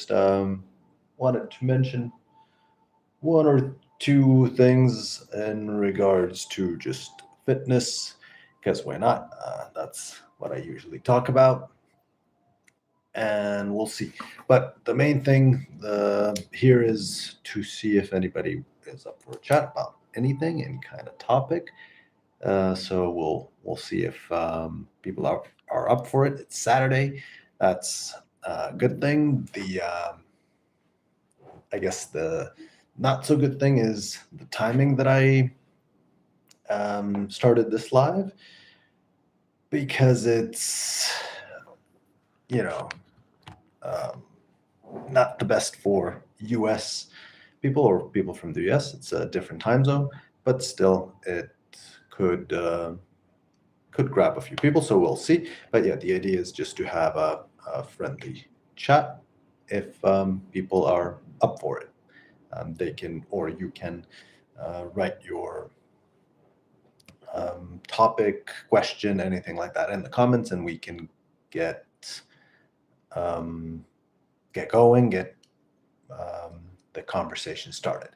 just wanted to mention one or two things in regards to just fitness, because why not? That's what I usually talk about, and we'll see. But the main thing here is to see if anybody is up for a chat about anything, any kind of topic. So we'll see if people are up for it. It's Saturday. That's a good thing. The I guess the not so good thing is the timing that I started this live, because it's, you know, um, not the best for US people or people from the US. It's a different time zone, but still it could could grab a few people. So we'll see. But yeah, the idea is just to have a friendly chat. If people are up for it, they can, or you can write your topic, question, anything like that in the comments, and we can get um, get going, get the conversation started.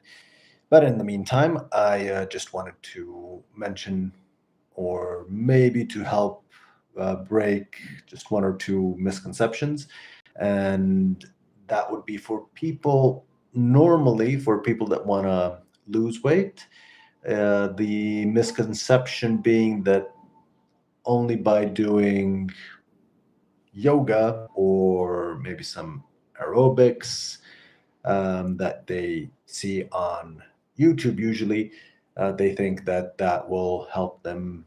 But in the meantime, I just wanted to mention, or maybe to help break just one or two misconceptions, and that would be for people, normally for people that want to lose weight. The misconception being that only by doing yoga or maybe some aerobics that they see on YouTube usually, they think that that will help them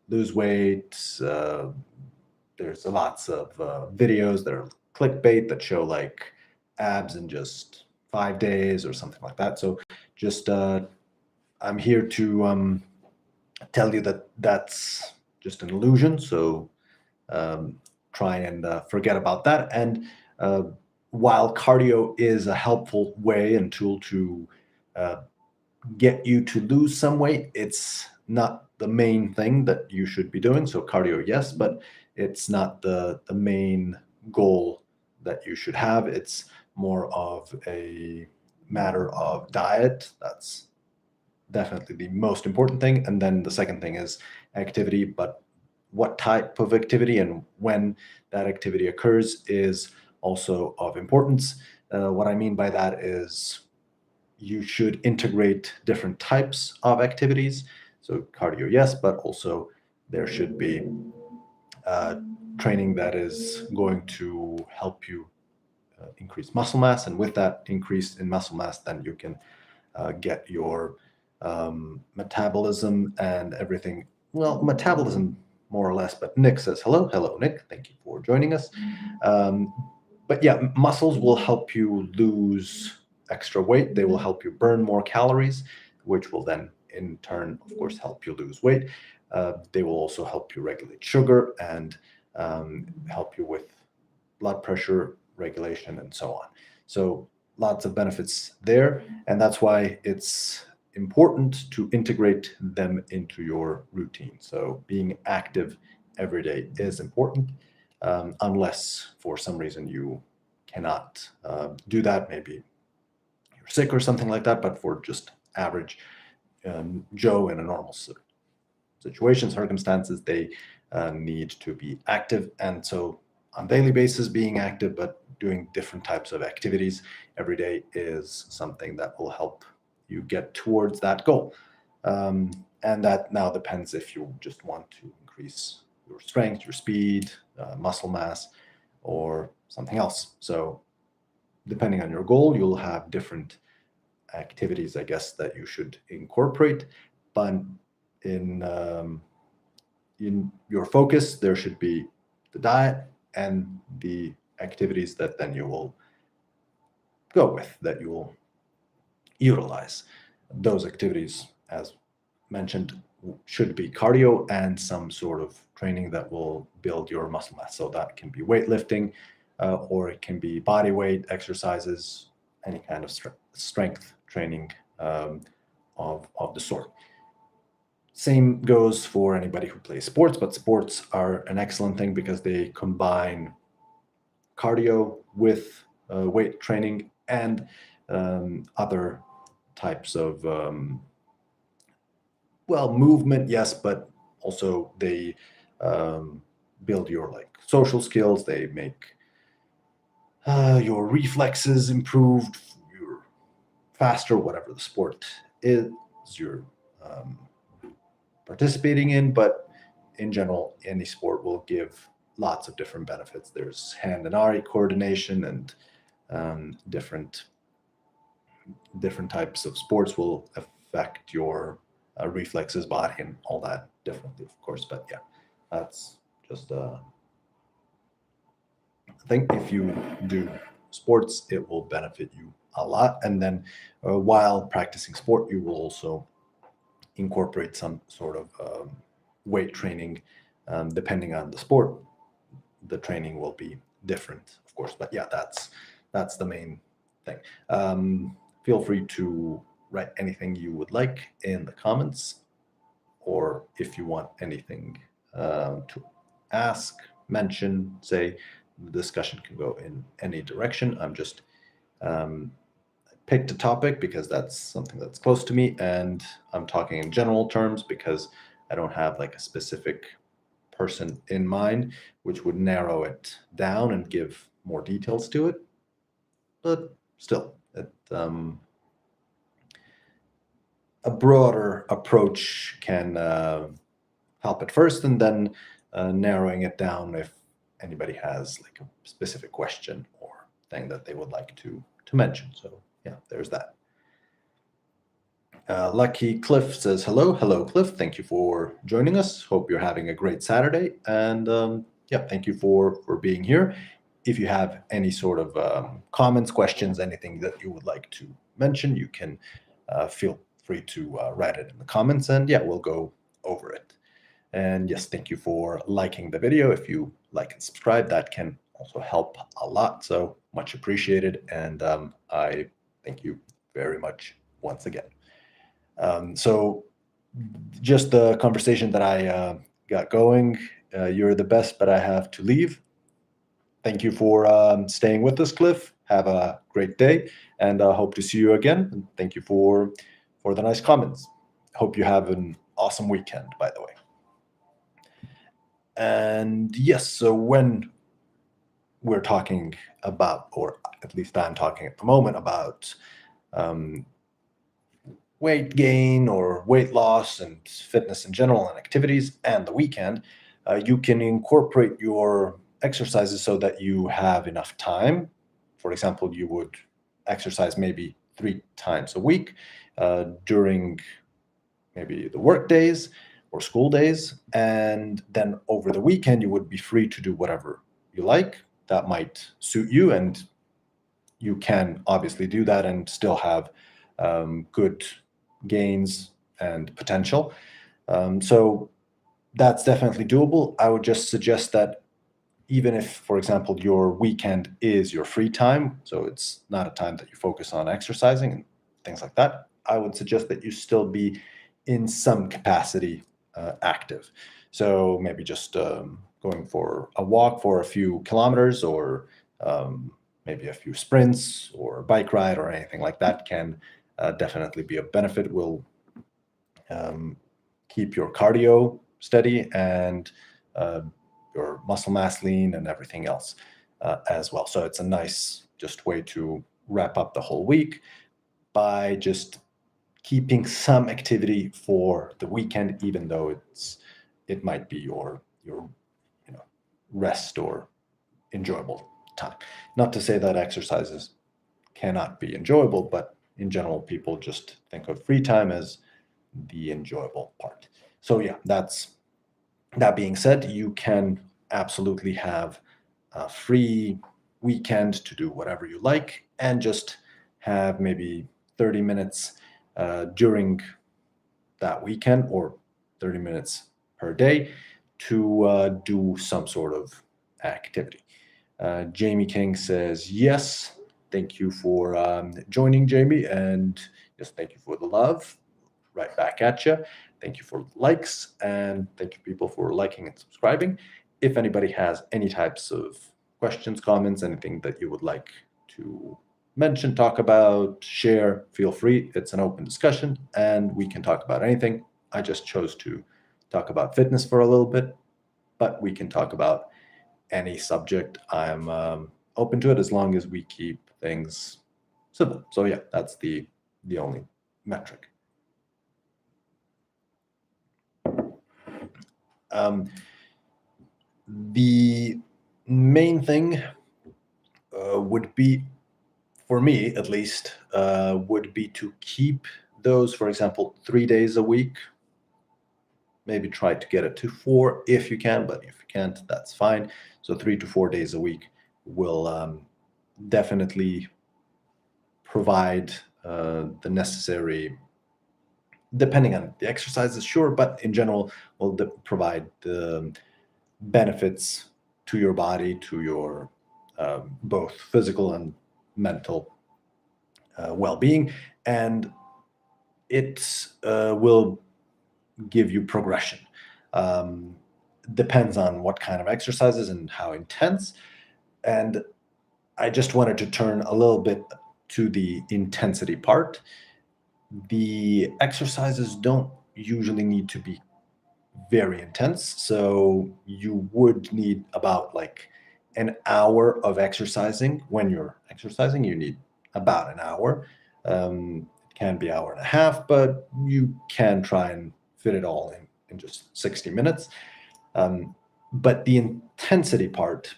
lose weight. There's lots of videos that are clickbait that show like abs in just 5 days or something like that. So just I'm here to tell you that that's just an illusion. So um, try and forget about that. And uh, while cardio is a helpful way and tool to uh, get you to lose some weight, it's not the main thing that you should be doing. So cardio, yes, but it's not the main goal that you should have. It's more of a matter of diet. That's definitely the most important thing. And then the second thing is activity, but what type of activity and when that activity occurs is also of importance. What I mean by that is you should integrate different types of activities. So, cardio, yes, but also there should be uh, training that is going to help you increase muscle mass. And with that increase in muscle mass, then you can get your metabolism and everything. Well, metabolism more or less, but Nick says hello. Hello, Nick. Thank you for joining us. Um, but yeah, muscles will help you lose extra weight. They will help you burn more calories, which will then, in turn, of course, help you lose weight. They will also help you regulate sugar and help you with blood pressure regulation and so on. So, lots of benefits there. And that's why it's important to integrate them into your routine. So, being active every day is important, unless for some reason you cannot do that. Maybe you're sick or something like that. But for just average Joe in a normal situation, circumstances, they need to be active. And so, on daily basis, being active, but doing different types of activities every day is something that will help you get towards that goal. And that now depends if you just want to increase your strength, your speed, muscle mass, or something else. So, depending on your goal, you'll have different activities, I guess, that you should incorporate. But in in your focus, there should be the diet and the activities that then you will go with, that you will utilize. Those activities, as mentioned, should be cardio and some sort of training that will build your muscle mass. So that can be weightlifting, or it can be body weight exercises, any kind of strength training of the sort. Same goes for anybody who plays sports, but sports are an excellent thing because they combine cardio with weight training and other types of movement, yes, but also they build your like social skills. They make your reflexes improved, you're faster, whatever the sport is you're um, participating in. But in general, any sport will give lots of different benefits. There's hand and eye coordination, and different types of sports will affect your reflexes, body, and all that differently, of course. But yeah, that's just I think if you do sports, it will benefit you a lot. And then while practicing sport, you will also incorporate some sort of weight training. Depending on the sport, the training will be different, of course. But yeah, that's the main thing. Feel free to write anything you would like in the comments, or if you want anything to ask, mention, say. The discussion can go in any direction. I'm just picked a topic because that's something that's close to me, and I'm talking in general terms because I don't have like a specific person in mind, which would narrow it down and give more details to it. But still, a broader approach can help at first, and then narrowing it down if anybody has like a specific question or thing that they would like to mention. So yeah, there's that. Lucky Cliff says hello Cliff, thank you for joining us. Hope you're having a great Saturday, and yeah, thank you for being here. If you have any sort of comments, questions, anything that you would like to mention, you can feel free to write it in the comments, and yeah, we'll go over it. And yes, thank you for liking the video. If you like and subscribe, that can also help a lot. So much appreciated. And I thank you very much once again. So just the conversation that I got going, you're the best, but I have to leave. Thank you for staying with us, Cliff. Have a great day, and I hope to see you again. And thank you for the nice comments. Hope you have an awesome weekend, by the way. And yes, so when we're talking about, or at least I'm talking at the moment about weight gain or weight loss and fitness in general and activities and the weekend, you can incorporate your exercises so that you have enough time. For example, you would exercise maybe 3 times a week during maybe the work days or school days, and then over the weekend you would be free to do whatever you like that might suit you, and you can obviously do that and still have good gains and potential. So that's definitely doable. I would just suggest that even if, for example, your weekend is your free time, so it's not a time that you focus on exercising and things like that, I would suggest that you still be in some capacity active. So maybe just going for a walk for a few kilometers, or maybe a few sprints or a bike ride or anything like that can definitely be a benefit. Will keep your cardio steady and your muscle mass lean and everything else as well. So it's a nice just way to wrap up the whole week by just keeping some activity for the weekend, even though it might be your rest or enjoyable time. Not to say that exercises cannot be enjoyable, but in general, people just think of free time as the enjoyable part. So yeah, that being said, you can absolutely have a free weekend to do whatever you like, and just have maybe 30 minutes during that weekend, or 30 minutes per day to do some sort of activity. Jamie King says, yes, thank you for joining, Jamie, and yes, thank you for the love. Right back at you. Thank you for likes, and thank you people for liking and subscribing. If anybody has any types of questions, comments, anything that you would like to mention, talk about, share, feel free. It's an open discussion and we can talk about anything. I just chose to talk about fitness for a little bit, but we can talk about any subject. I'm open to it as long as we keep things simple. So yeah, that's the only metric. The main thing would be, for me at least, would be to keep those, for example, 3 days a week. Maybe try to get it to 4 if you can, but if you can't, that's fine. So 3 to 4 days a week will definitely provide the necessary, depending on the exercises, sure, but in general, will provide the benefits to your body, to your both physical and mental well-being, and it will give you progression. Depends on what kind of exercises and how intense. And I just wanted to turn a little bit to the intensity part. The exercises don't usually need to be very intense. So you would need about like an hour of exercising. When you're exercising, you need about an hour. It can be hour and a half, but you can try and fit it all in just 60 minutes. But the intensity part,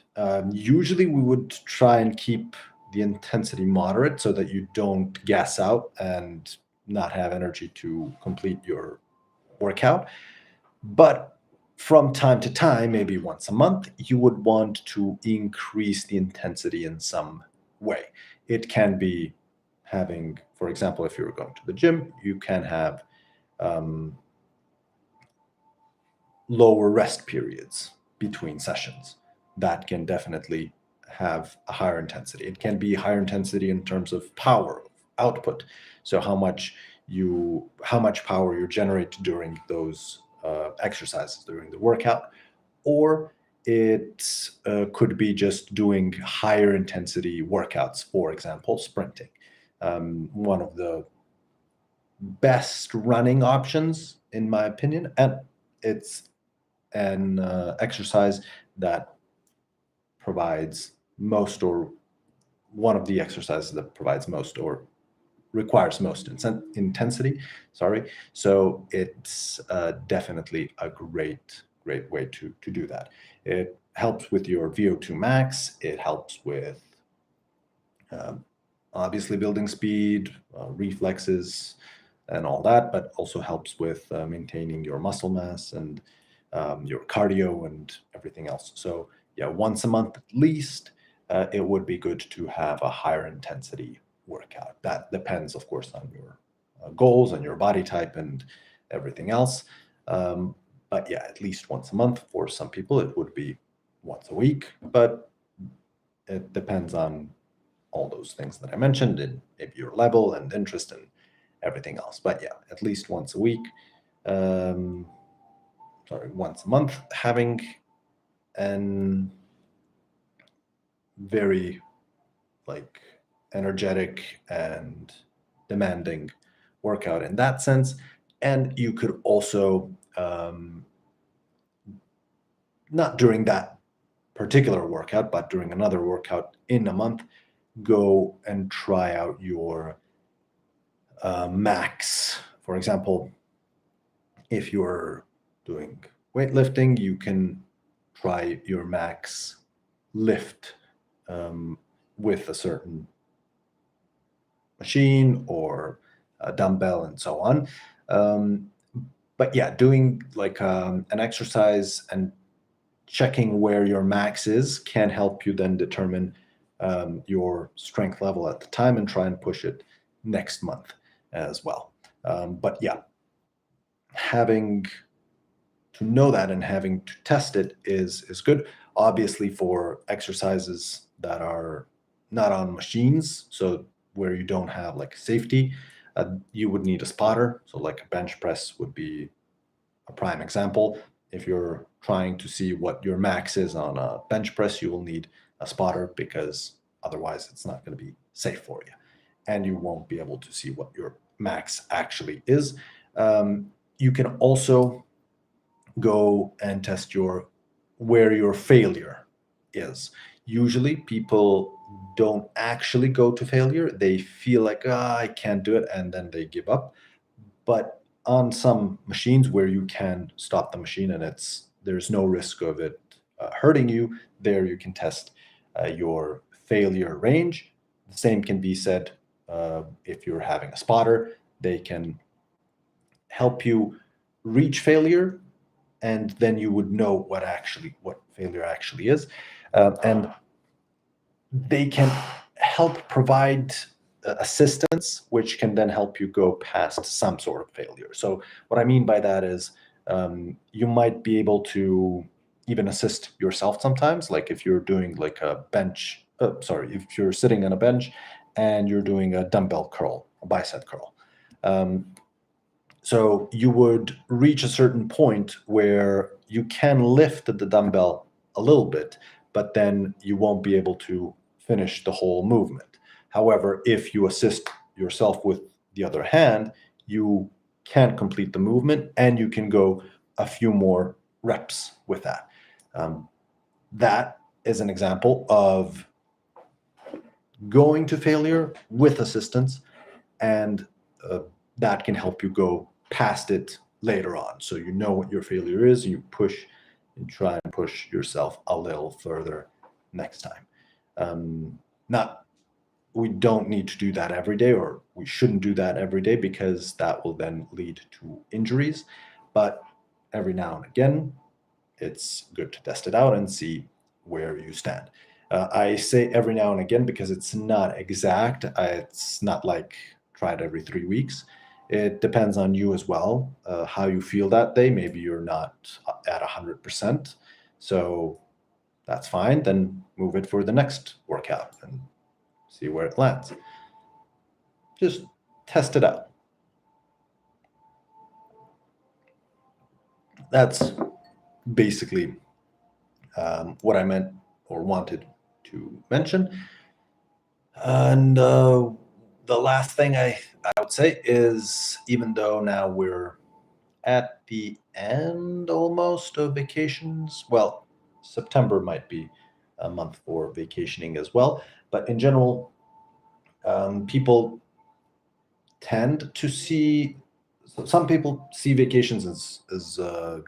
usually we would try and keep the intensity moderate so that you don't gas out and not have energy to complete your workout. But from time to time, maybe once a month, you would want to increase the intensity in some way. It can be having, for example, if you're going to the gym, you can have lower rest periods between sessions. That can definitely have a higher intensity. It can be higher intensity in terms of power output. So how much power you generate during those exercises, during the workout, or it could be just doing higher intensity workouts, for example, sprinting. One of the best running options, in my opinion, and it's an exercise that provides most, or one of the exercises that provides most or requires most intensity. Sorry. So it's definitely a great way to do that. It helps with your VO2 max. It helps with obviously building speed, reflexes, and all that, but also helps with maintaining your muscle mass and your cardio and everything else. So yeah, once a month at least, it would be good to have a higher intensity workout. That depends, of course, on your goals and your body type and everything else. But yeah, at least once a month. For some people, it would be once a week, but it depends on all those things that I mentioned and maybe your level and interest and everything else. But yeah, at least once a week. Once a month, having an very like energetic and demanding workout in that sense. And you could also not during that particular workout, but during another workout in a month, go and try out your max. For example, if you're doing weightlifting, you can try your max lift with a certain machine or a dumbbell and so on. But yeah, doing like an exercise and checking where your max is can help you then determine your strength level at the time and try and push it next month as well. But yeah, having to know that and having to test it is good. Obviously, for exercises that are not on machines, so where you don't have like safety, you would need a spotter. So like a bench press would be a prime example. If you're trying to see what your max is on a bench press, you will need a spotter because Otherwise, it's not going to be safe for you. And you won't be able to see what your max actually is. You can also go and test where your failure is. Usually people don't actually go to failure. They feel like, I can't do it, and then they give up. But on some machines where you can stop the machine and there's no risk of it hurting you, there you can test your failure range. The same can be said if you're having a spotter. They can help you reach failure, and then you would know what failure actually is. And they can help provide assistance, which can then help you go past some sort of failure. So what I mean by that is you might be able to even assist yourself sometimes, like if you're doing like a bench, if you're sitting on a bench and you're doing a dumbbell curl, a bicep curl. So you would reach a certain point where you can lift the dumbbell a little bit, but then you won't be able to finish the whole movement. However, if you assist yourself with the other hand, you can complete the movement and you can go a few more reps with that. That is an example of going to failure with assistance, and that can help you go past it later on. So you know what your failure is, you push and try and push yourself a little further next time. We don't need to do that every day, or we shouldn't do that every day, because that will then lead to injuries. But every now and again, it's good to test it out and see where you stand. I say every now and again because it's not exact. It's not like try it every 3 weeks. It depends on you as well, how you feel that day. Maybe you're not at 100%. So that's fine. Then move it for the next workout and see where it lands. Just test it out. That's basically what I meant or wanted to mention. And the last thing I would say is, even though now we're at the end almost of vacations, well, September might be a month for vacationing as well, but in general, people tend to see some people see vacations as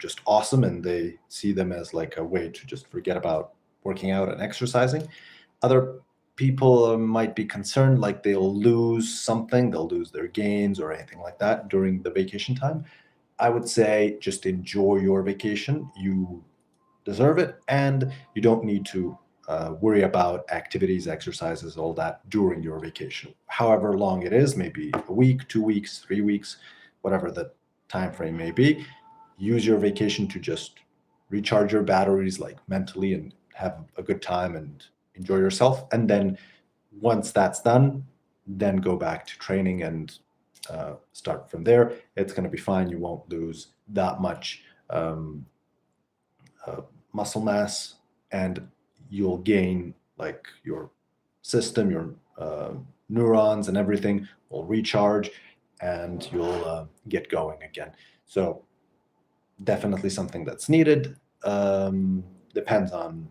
just awesome, and they see them as like a way to just forget about working out and exercising. Other people might be concerned like they'll lose something, they'll lose their gains or anything like that during the vacation time. I would say just enjoy your vacation. You deserve it, and you don't need to worry about activities, exercises, all that during your vacation. However long it is, maybe a week, 2 weeks, 3 weeks, whatever the time frame may be, use your vacation to just recharge your batteries, like mentally, and have a good time and enjoy yourself. And then once that's done, then go back to training and start from there. It's going to be fine. You won't lose that much muscle mass, and you'll gain like your system, your neurons and everything will recharge, and you'll get going again. So definitely something that's needed. Depends on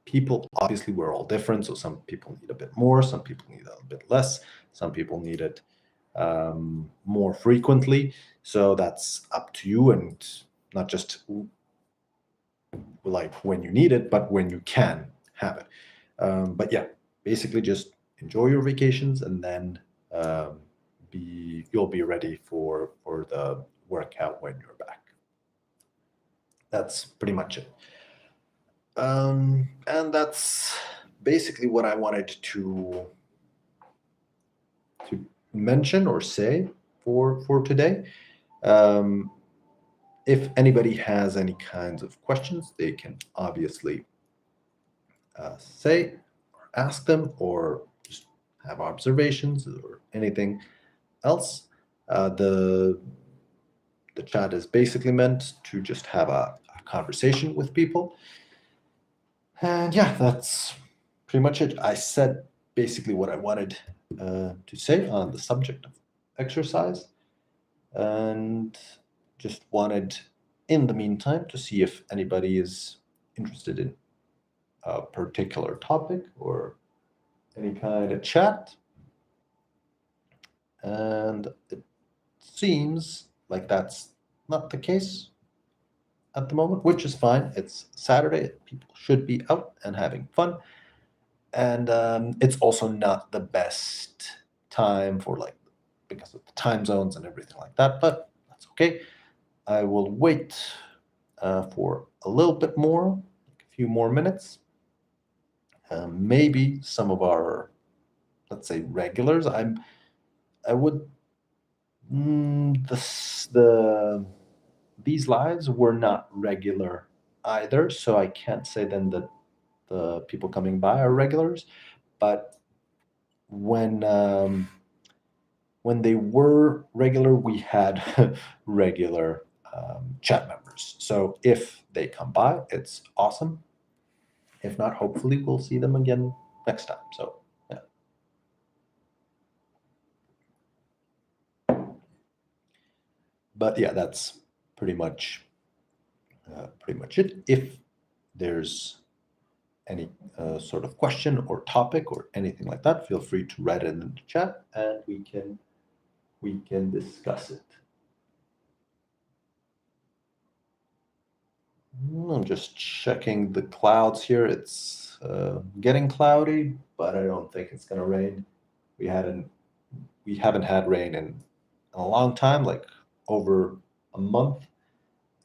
people. Obviously, we're all different. So some people need a bit more, some people need a bit less, some people need it more frequently. So that's up to you, and not just like when you need it, but when you can have it. But yeah, basically just enjoy your vacations, and then you'll be ready for the workout when you're back. That's pretty much it. And that's basically what I wanted to mention or say for today. If anybody has any kinds of questions, they can obviously say or ask them, or just have observations or anything else. The chat is basically meant to just have a conversation with people. And yeah, that's pretty much it. I said basically what I wanted to say on the subject of exercise, and just wanted, in the meantime, to see if anybody is interested in a particular topic or any kind of chat. And it seems like that's not the case at the moment, which is fine. It's Saturday. People should be out and having fun. And it's also not the best time for, like, because of the time zones and everything like that, but that's okay. I will wait for a little bit more, like a few more minutes. Maybe some of our, let's say, regulars. I would these lives were not regular either, so I can't say then that the people coming by are regulars. But when they were regular, we had regular chat members. So if they come by, it's awesome. If not, hopefully we'll see them again next time. So yeah. But yeah, that's pretty much it. If there's any sort of question or topic or anything like that, feel free to write it in the chat, and we can discuss it. I'm just checking the clouds here. It's getting cloudy, but I don't think it's gonna rain. We haven't had rain in a long time, like over a month,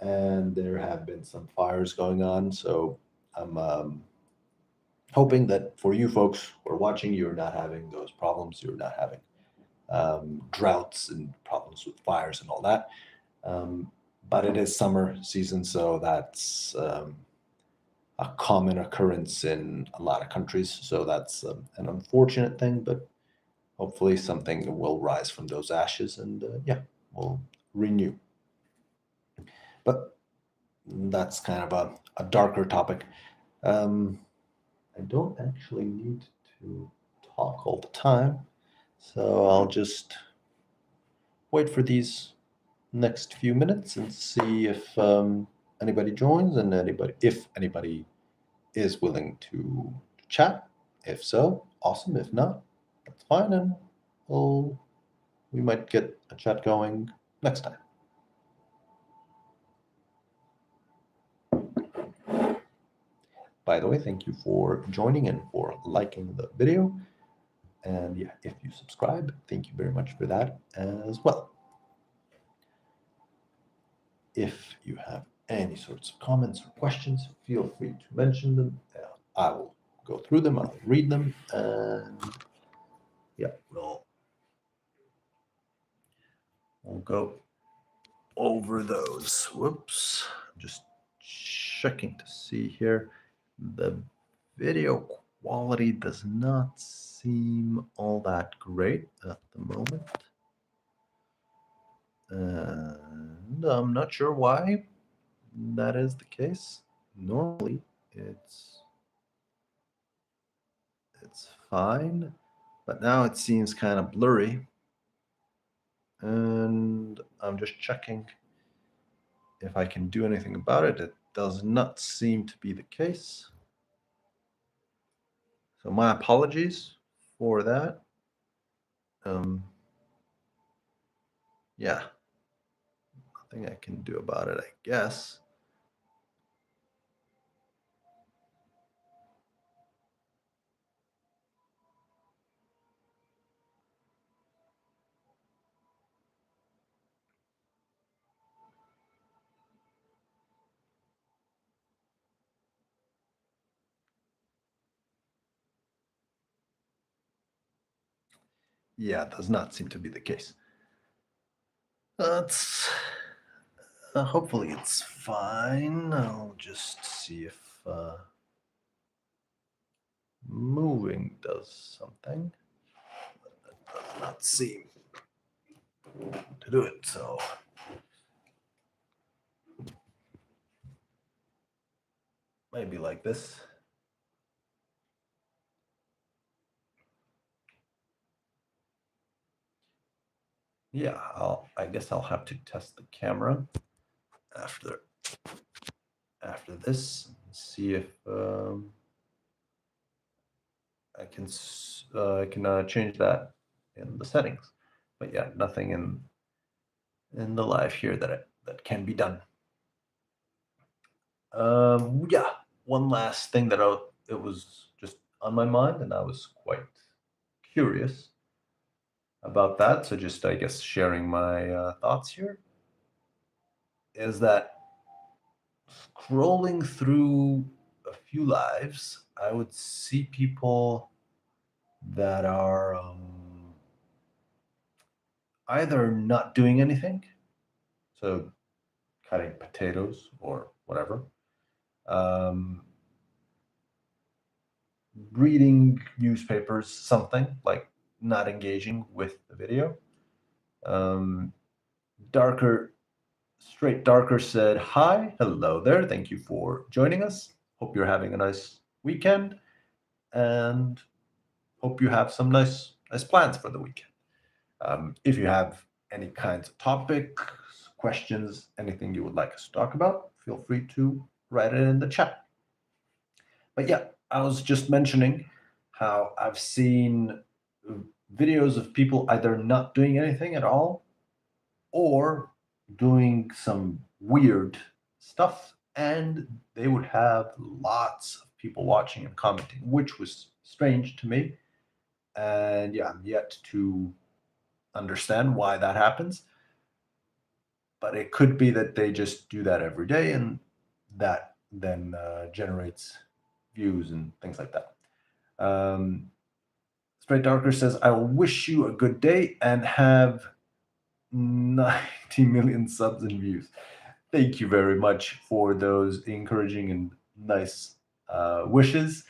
and there have been some fires going on. So I'm hoping that for you folks who are watching, you're not having those problems. You're not having droughts and problems with fires and all that. But it is summer season, so that's a common occurrence in a lot of countries. So that's an unfortunate thing, but hopefully something will rise from those ashes, and yeah, we'll renew. But that's kind of a darker topic. I don't actually need to talk all the time, so I'll just wait for these next few minutes and see if anybody joins, and if anybody is willing to chat. If so, awesome. If not, that's fine, and we might get a chat going next time. By the way, thank you for joining and for liking the video. And yeah, if you subscribe, thank you very much for that as well. If you have any sorts of comments or questions, feel free to mention them. I will go through them, I'll read them, and yeah, we'll go over those. Whoops, just checking to see here. The video quality does not seem all that great at the moment. And I'm not sure why that is the case. Normally it's fine, but now it seems kind of blurry. And I'm just checking if I can do anything about it. It does not seem to be the case. So my apologies for that. Yeah, nothing I can do about it, I guess. Yeah, it does not seem to be the case. That's hopefully it's fine. I'll just see if moving does something. But that does not seem to do it. So maybe like this. yeah, I guess I'll have to test the camera after this, see if I can change that in the settings. But yeah, nothing in the live here that can be done. Yeah, one last thing it was just on my mind, and I was quite curious about that. So just I guess sharing my thoughts here is that scrolling through a few lives, I would see people that are either not doing anything, so cutting potatoes or whatever, um, reading newspapers, something like not engaging with the video. Um, Darker, Straight Darker said, "Hi, hello there. Thank you for joining us. Hope you're having a nice weekend and hope you have some nice plans for the weekend." If you have any kinds of topics, questions, anything you would like us to talk about, feel free to write it in the chat. But yeah, I was just mentioning how I've seen videos of people either not doing anything at all or doing some weird stuff, and they would have lots of people watching and commenting, which was strange to me. And yeah, I'm yet to understand why that happens, but it could be that they just do that every day, and that then generates views and things like that. Um, Straight Darker says, "I will wish you a good day and have 90 million subs and views." Thank you very much for those encouraging and nice wishes.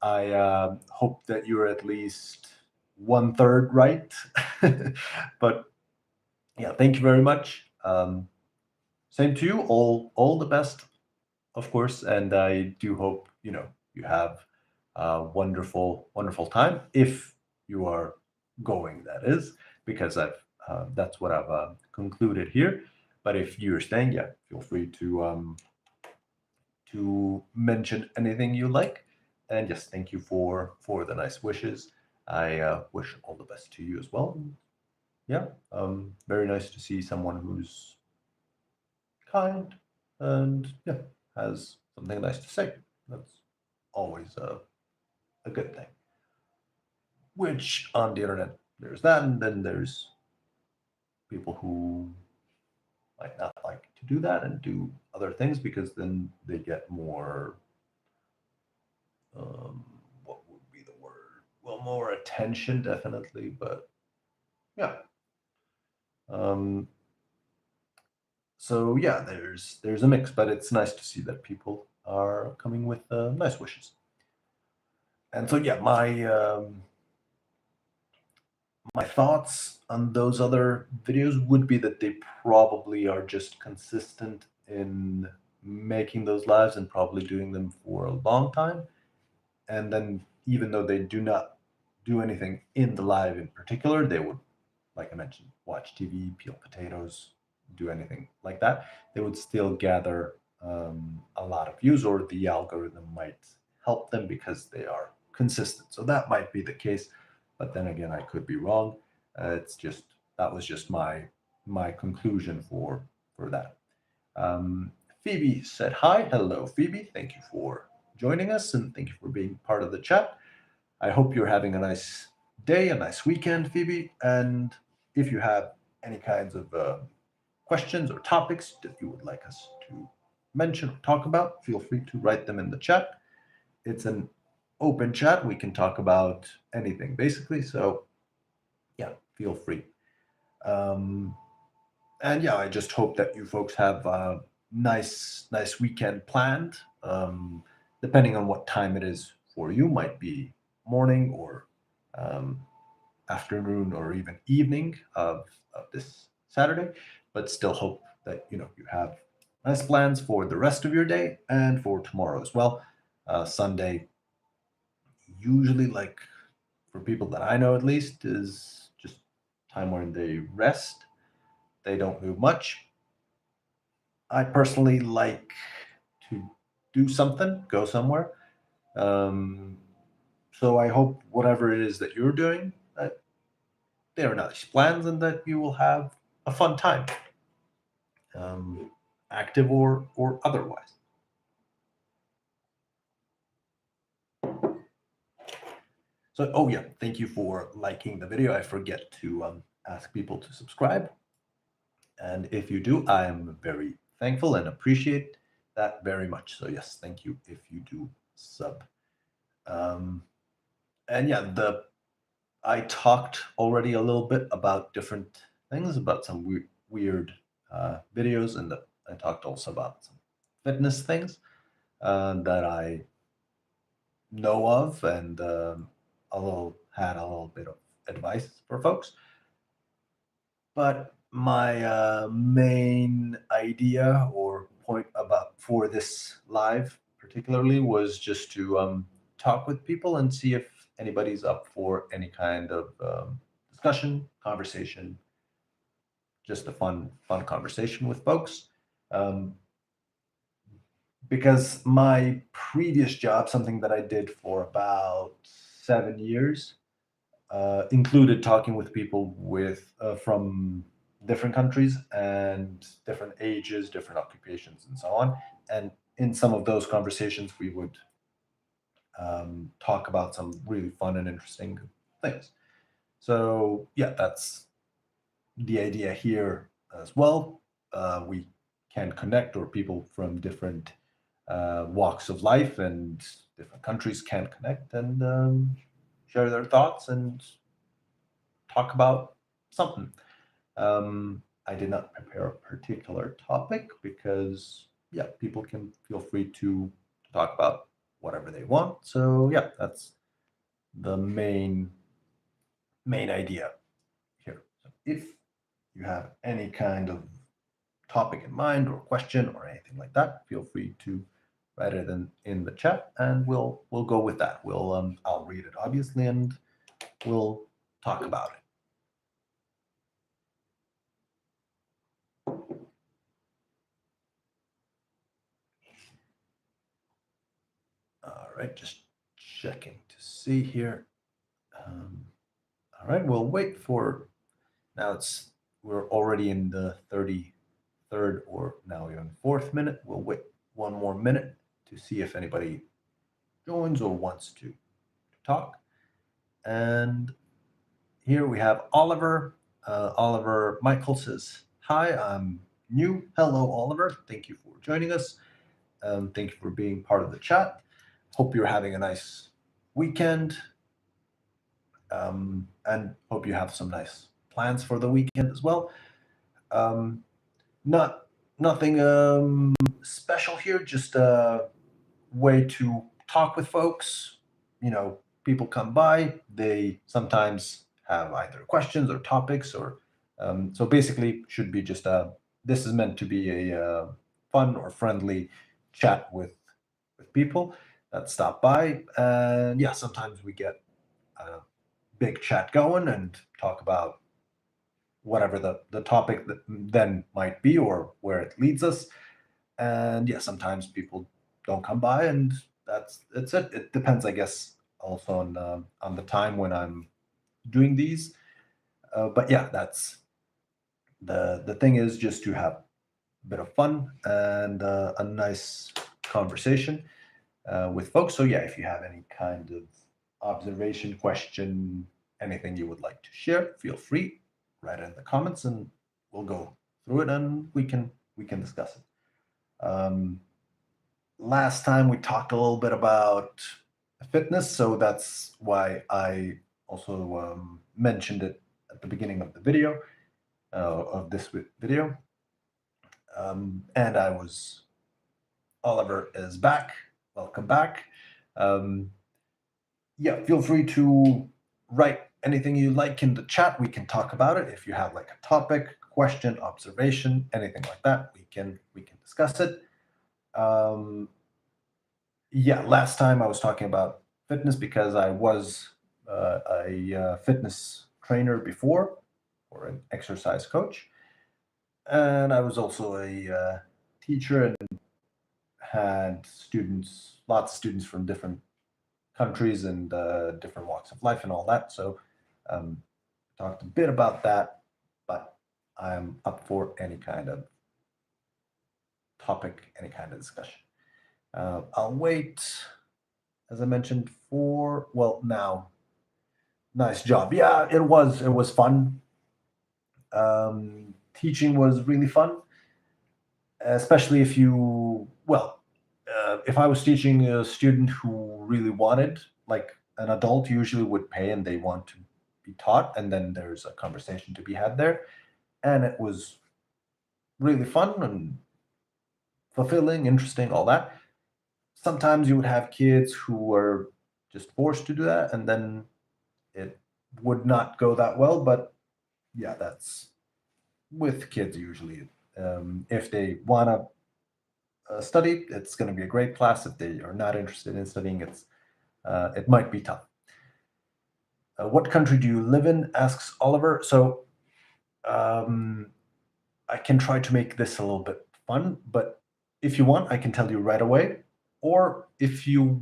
I hope that you're at least one third right. But yeah, thank you very much. Same to you. All the best, of course, and I do hope you have a wonderful time if you are going. That is because that's what I've concluded here. But if you're staying, yeah, feel free to mention anything you like. And yes, thank you for the nice wishes. I wish all the best to you as well. Yeah, very nice to see someone who's kind and yeah has something nice to say. That's always a good thing. Which on the internet there's that, and then there's people who might not like to do that and do other things because then they get more what would be the word? Well, more attention, definitely, but yeah. Um, so yeah, there's a mix, but it's nice to see that people are coming with nice wishes. And so yeah, my thoughts on those other videos would be that they probably are just consistent in making those lives and probably doing them for a long time. And then even though they do not do anything in the live in particular, they would, like I mentioned, watch TV, peel potatoes, do anything like that, they would still gather a lot of views, or the algorithm might help them because they are consistent. So that might be the case, but then again, I could be wrong. It's just that was just my conclusion for that. Phoebe said hi. Hello, Phoebe. Thank you for joining us and thank you for being part of the chat. I hope you're having a nice day, a nice weekend, Phoebe. And if you have any kinds of questions or topics that you would like us to mention or talk about, feel free to write them in the chat. It's an open chat. We can talk about anything basically. So, yeah, feel free. Um, and yeah, I just hope that you folks have a nice weekend planned. Depending on what time it is for you, might be morning or um, afternoon or even evening of this Saturday, but still hope that you have nice plans for the rest of your day and for tomorrow as well. Sunday, usually, like for people that I know at least, is just time when they rest. They don't do much. I personally like to do something, go somewhere. Um, so I hope whatever it is that you're doing, that there are nice plans and that you will have a fun time, um, active or otherwise. So, oh yeah, thank you for liking the video. I forget to ask people to subscribe. And if you do, I am very thankful and appreciate that very much. So yes, thank you if you do sub. Um, and yeah, I talked already a little bit about different things, about some weird videos, and I talked also about some fitness things that I know of, and had a little bit of advice for folks. But my main idea or point about for this live particularly was just to talk with people and see if anybody's up for any kind of discussion, conversation, just a fun conversation with folks. Um, because my previous job, something that I did for about 7 years, included talking with people from different countries and different ages, different occupations, and so on. And in some of those conversations, we would talk about some really fun and interesting things. So yeah, that's the idea here as well. We can connect, or people from different walks of life and different countries can connect and share their thoughts and talk about something. I did not prepare a particular topic because, yeah, people can feel free to talk about whatever they want. So, yeah, that's the main idea here. So if you have any kind of topic in mind or question or anything like that, feel free to write it in the chat, and we'll go with that. I'll read it obviously, and we'll talk about it. All right, just checking to see here. All right, we'll wait for now. We're already in the 33rd or now even fourth minute. We'll wait one more minute to see if anybody joins or wants to talk. And here we have Oliver. Oliver Michael says, "Hi, I'm new. Hello, Oliver. Thank you for joining us. Thank you for being part of the chat. Hope you're having a nice weekend, and hope you have some nice plans for the weekend as well. Um, not nothing special here. Just a way to talk with folks. You know, people come by. They sometimes have either questions or topics, or so basically should be just a. This is meant to be a fun or friendly chat with people that stop by, and yeah, sometimes we get a big chat going and talk about whatever the topic that then might be or where it leads us. And yeah, sometimes people don't come by, and that's it. It depends, I guess, also on the time when I'm doing these. But yeah, that's the thing is just to have a bit of fun and a nice conversation with folks. So yeah, if you have any kind of observation, question, anything you would like to share, feel free, write it in the comments, and we'll go through it and we can discuss it. Last time we talked a little bit about fitness, so that's why I also mentioned it at the beginning of the video of this video. And Oliver is back. Welcome back. Um, yeah, feel free to write anything you like in the chat. We can talk about it. If you have like a topic, question, observation, anything like that, we can discuss it. Yeah, last time I was talking about fitness because I was a fitness trainer before, or an exercise coach. And I was also a teacher and had students, lots of students from different countries and different walks of life and all that. So um, talked a bit about that, but I'm up for any kind of topic, any kind of discussion. I'll wait, as I mentioned, for now. Nice job. Yeah, it was. It was fun. Teaching was really fun, especially if I was teaching a student who really wanted, like an adult usually would pay and they want to be taught, and then there's a conversation to be had there. And it was really fun and fulfilling, interesting, all that. Sometimes you would have kids who were just forced to do that, and then it would not go that well. But yeah, that's with kids usually. If they want to study, it's going to be a great class. If they are not interested in studying, it might be tough. What country do you live in? Asks Oliver. So um, I can try to make this a little bit fun, but if you want, I can tell you right away. Or if you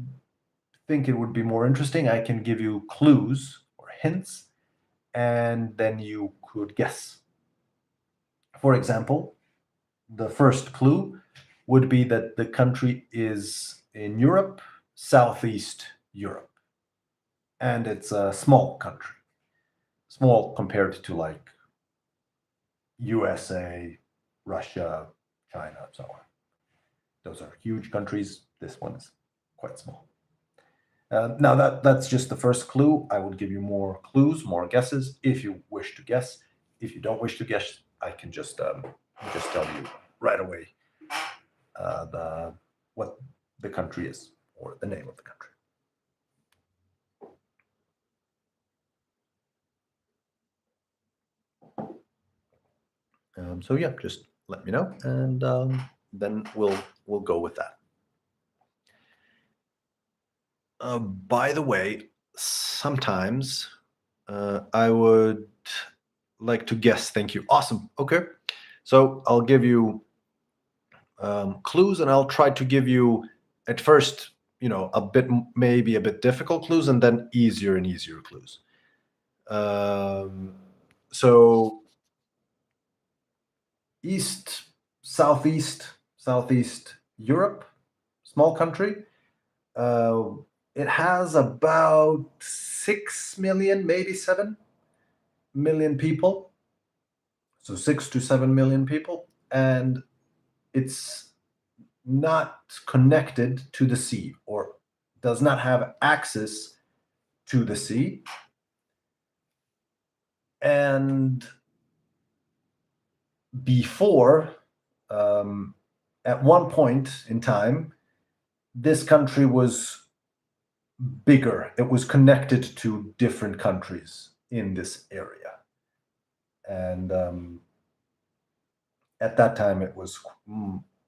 think it would be more interesting, I can give you clues or hints, and then you could guess. For example, the first clue would be that the country is in Europe, Southeast Europe, and it's a small country. Small compared to like USA, Russia, China, so on. Those are huge countries. This one is quite small. Now that's just the first clue. I will give you more clues, more guesses if you wish to guess. If you don't wish to guess, I can just tell you right away the what the country is or the name of the country. So yeah, just let me know, and then we'll go with that. By the way, sometimes I would like to guess. Thank you. Awesome. Okay, so I'll give you clues, and I'll try to give you at first, maybe a bit difficult clues, and then easier and easier clues. So east, southeast Europe, small country. Uh, it has about 6 million, maybe 7 million people. So 6 to 7 million people, and it's not connected to the sea or does not have access to the sea. And before, at one point in time, this country was bigger. It was connected to different countries in this area. And at that time, it was,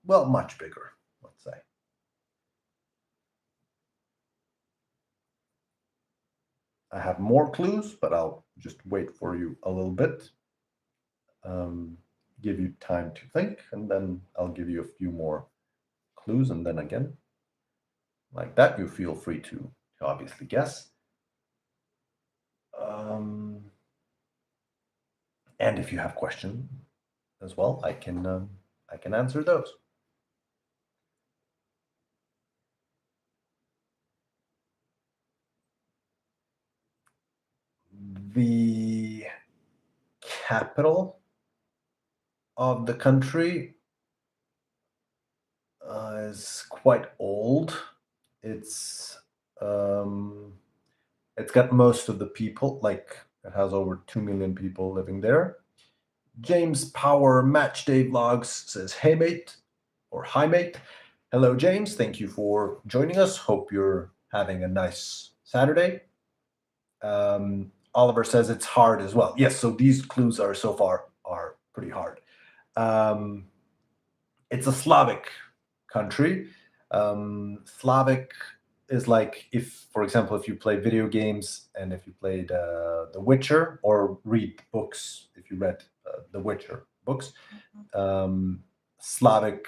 much bigger, let's say. I have more clues, but I'll just wait for you a little bit. Give you time to think, and then I'll give you a few more clues, and then again, like that, you feel free to obviously guess. And if you have questions as well, I can answer those. The capital of the country is quite old. It's got most of the people, like it has over 2 million people living there. James Power Matchday Vlogs says, "Hey mate," or "Hi mate." Hello, James. Thank you for joining us. Hope you're having a nice Saturday. Oliver says it's hard as well. Yes, so these clues are so far are pretty hard. It's a Slavic country. Slavic is like, if, for example, if you play video games and if you played The Witcher or read books, if if you read the Witcher books, Slavic,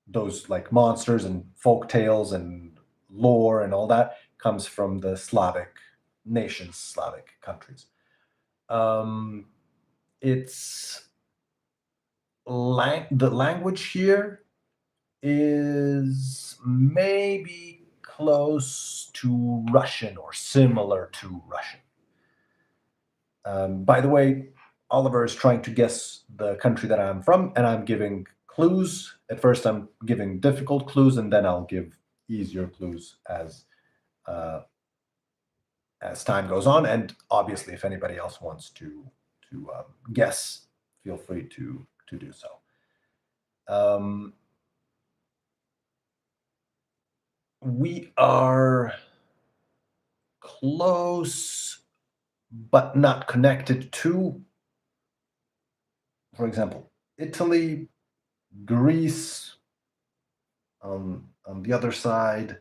those like monsters and folk tales and lore and all that comes from the Slavic nations, Slavic countries. It's the language here is maybe close to Russian or similar to Russian. By the way, Oliver is trying to guess the country that I'm from, and I'm giving clues. At first, I'm giving difficult clues, and then I'll give easier clues as time goes on. And obviously, if anybody else wants to guess, feel free to do so. We are close, but not connected to, for example, Italy, Greece, on the other side.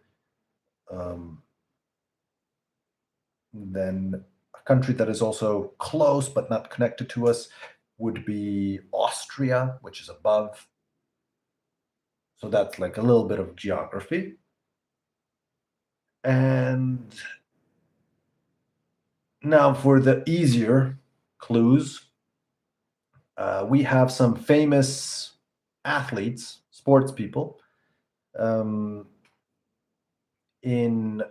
Then a country that is also close but not connected to us would be Austria, which is above. So that's like a little bit of geography. And now for the easier clues, we have some famous athletes, sports people, in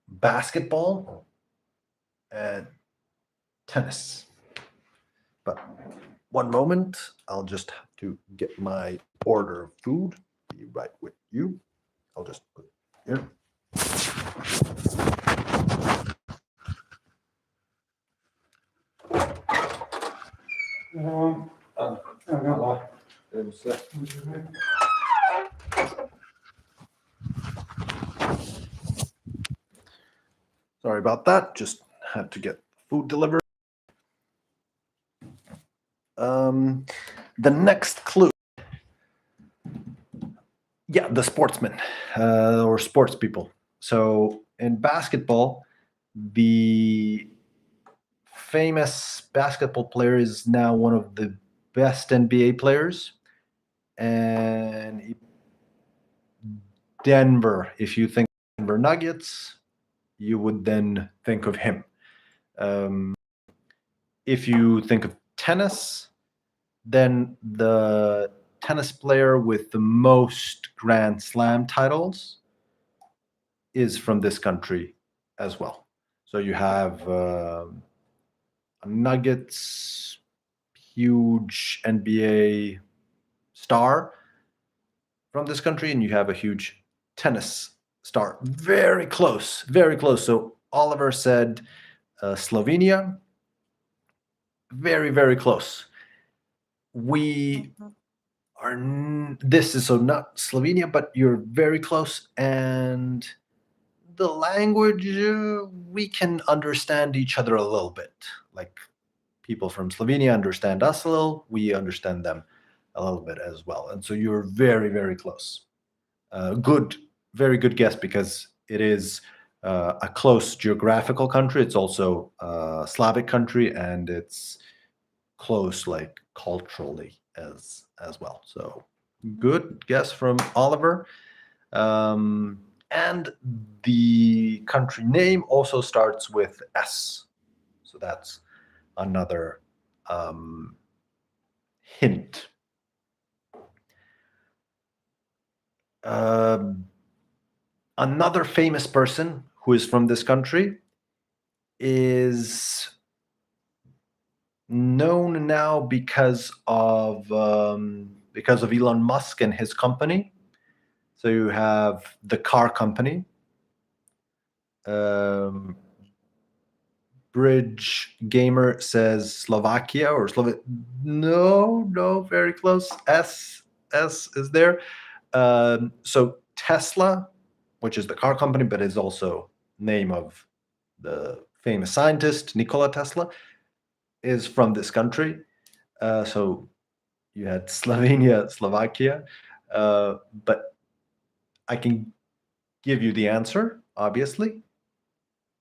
basketball and tennis. But one moment, I'll just have to get my order of food. Be right with you. I'll just put it here. Sorry about that. Just had to get food delivered. The next clue. Yeah, the sportsmen or sports people. So in basketball, the famous basketball player is now one of the best NBA players. And Denver, if you think Denver Nuggets, you would then think of him. If you think of tennis, then the tennis player with the most Grand Slam titles is from this country as well. So you have a Nuggets, huge NBA star from this country, and you have a huge tennis star. Very close, very close. So Oliver said Slovenia. Very, very close. We are, this is so not Slovenia, but you're very close. And the language, we can understand each other a little bit. Like people from Slovenia understand us a little, we understand them a little bit as well. And so you're very, very close. Very good guess, because it is a close geographical country. It's also a Slavic country, and it's close like culturally as well. So good guess from Oliver. And the country name also starts with S. So that's another hint. Another famous person who is from this country is known now because of Elon Musk and his company. So you have the car company. Bridge Gamer says Slovakia or No, very close. S is there. So Tesla, which is the car company, but is also name of the famous scientist Nikola Tesla, is from this country. So you had Slovenia, Slovakia, but I can give you the answer, obviously,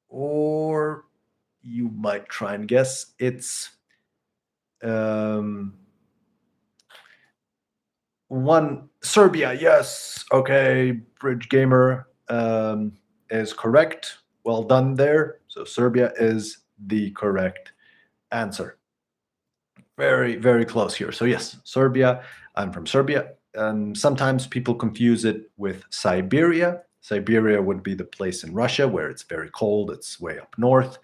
or you might try and guess. It's One Serbia, yes. Okay, Bridge Gamer is correct. Well done there. So Serbia is the correct answer. Very, very close here. So yes, Serbia. I'm from Serbia. Sometimes people confuse it with Siberia. Siberia would be the place in Russia where it's very cold. It's way up north,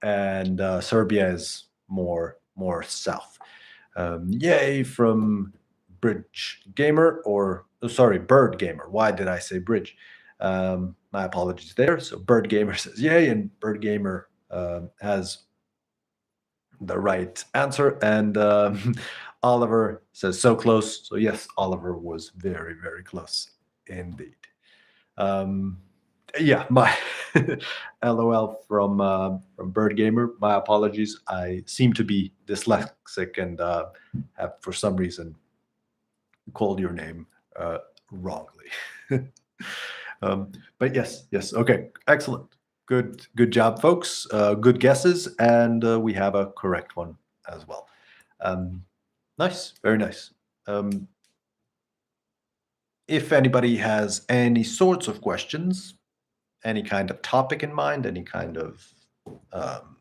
and Serbia is more south. Yay from Bridge Gamer, or oh, sorry, Bird Gamer. Why did I say Bridge? My apologies there. So Bird Gamer says yay, and Bird Gamer has the right answer. And Oliver says so close. So yes, Oliver was very, very close indeed. Yeah, my LOL from Bird Gamer. My apologies. I seem to be dyslexic and have for some reason called your name wrongly. But yes, okay, excellent, good job, folks. Good guesses, and we have a correct one as well. Nice, very nice. If anybody has any sorts of questions, any kind of topic in mind, any kind of um,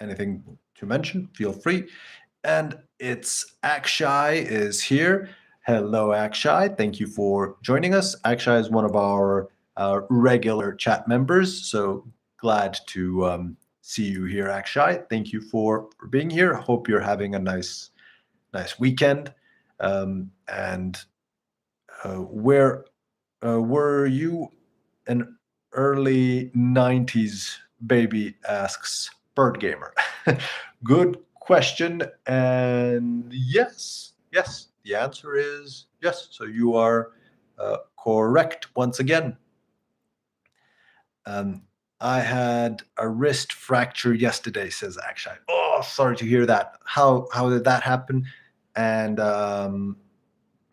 anything to mention, feel free. And it's Akshay is here. Hello, Akshay. Thank you for joining us. Akshay is one of our regular chat members, so glad to see you here, Akshay. Thank you for being here. Hope you're having a nice weekend. And where were you an early 90s baby, asks Bird Gamer. Good question. And yes, the answer is yes. So you are correct once again. I had a wrist fracture yesterday, says Akshay. Oh, sorry to hear that. How did that happen? And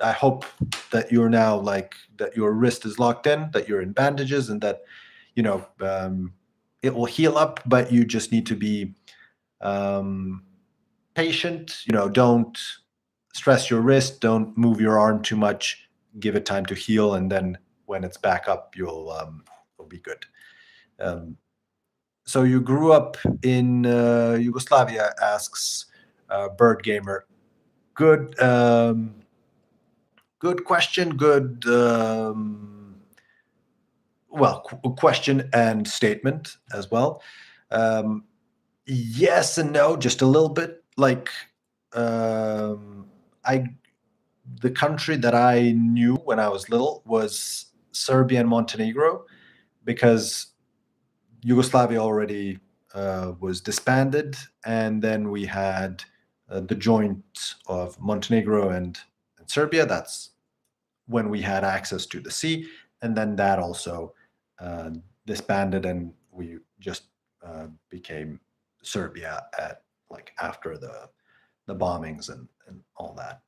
I hope that you're now like that your wrist is locked in, that you're in bandages, and that it will heal up. But you just need to be patient. Don't stress your wrist. Don't move your arm too much. Give it time to heal, and then when it's back up, you'll be good. So you grew up in Yugoslavia, asks Bird Gamer. Good. Good question. Good, question and statement as well. Yes and no, just a little bit. Like, the country that I knew when I was little was Serbia and Montenegro, because Yugoslavia already was disbanded, and then we had the joint of Montenegro and Serbia. That's when we had access to the sea, and then that also disbanded, and we just became Serbia after the bombings and all that.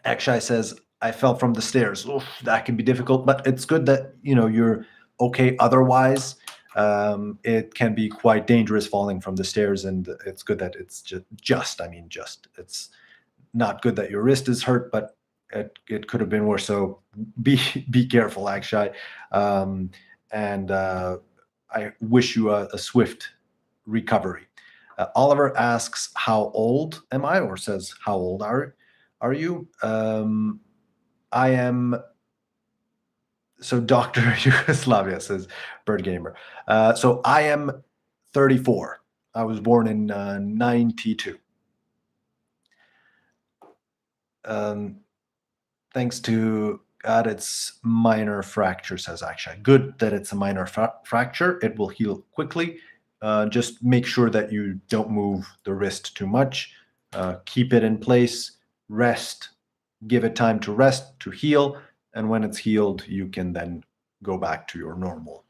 Akshay says, I fell from the stairs. Oof, that can be difficult, but it's good that you're okay otherwise. It can be quite dangerous falling from the stairs, and it's good that it's just. It's not good that your wrist is hurt, but it could have been worse. So be careful, Akshay. And I wish you a swift recovery. Oliver asks, how old am I? Or says, how old are you? I am. So Dr. Yugoslavia, says Bird Gamer. So I am 34. I was born in 92. Thanks to God, it's minor fracture, says Akshay. Good that it's a minor fracture. It will heal quickly. Just make sure that you don't move the wrist too much. Keep it in place. Rest. Give it time to rest, to heal. And when it's healed, you can then go back to your normal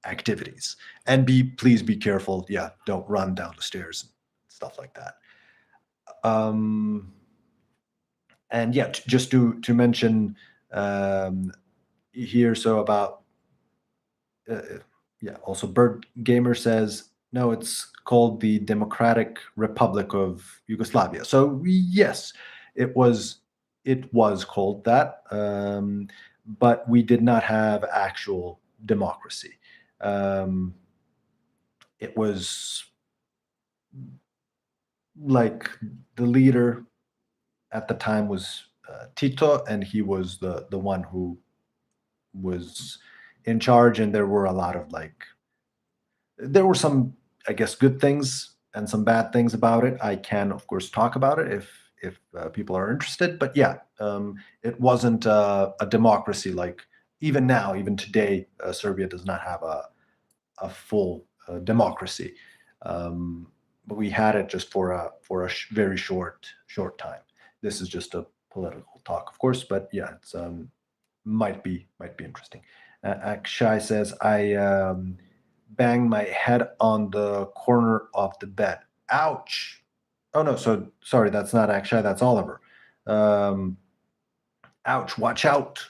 activities. And please be careful. Yeah, don't run down the stairs, stuff like that. And yeah, just to mention here, so about also Bird Gamer says No, it's called the Democratic Republic of Yugoslavia. So yes, it was it was called that, but we did not have actual democracy. Um, it was like the leader at the time was Tito, and he was the one who was in charge, and there were a lot of like there were some, I guess, good things and some bad things about it. I can, of course, talk about it if people are interested. But yeah, it wasn't a democracy like even now, even today, Serbia does not have a full democracy. Um, but we had it just for a very short time. This is just a political talk, of course, but yeah, it's might be interesting. Akshay says, I banged my head on the corner of the bed. Ouch. Oh no, so sorry, that's not Akshay, that's Oliver. Um, ouch, watch out.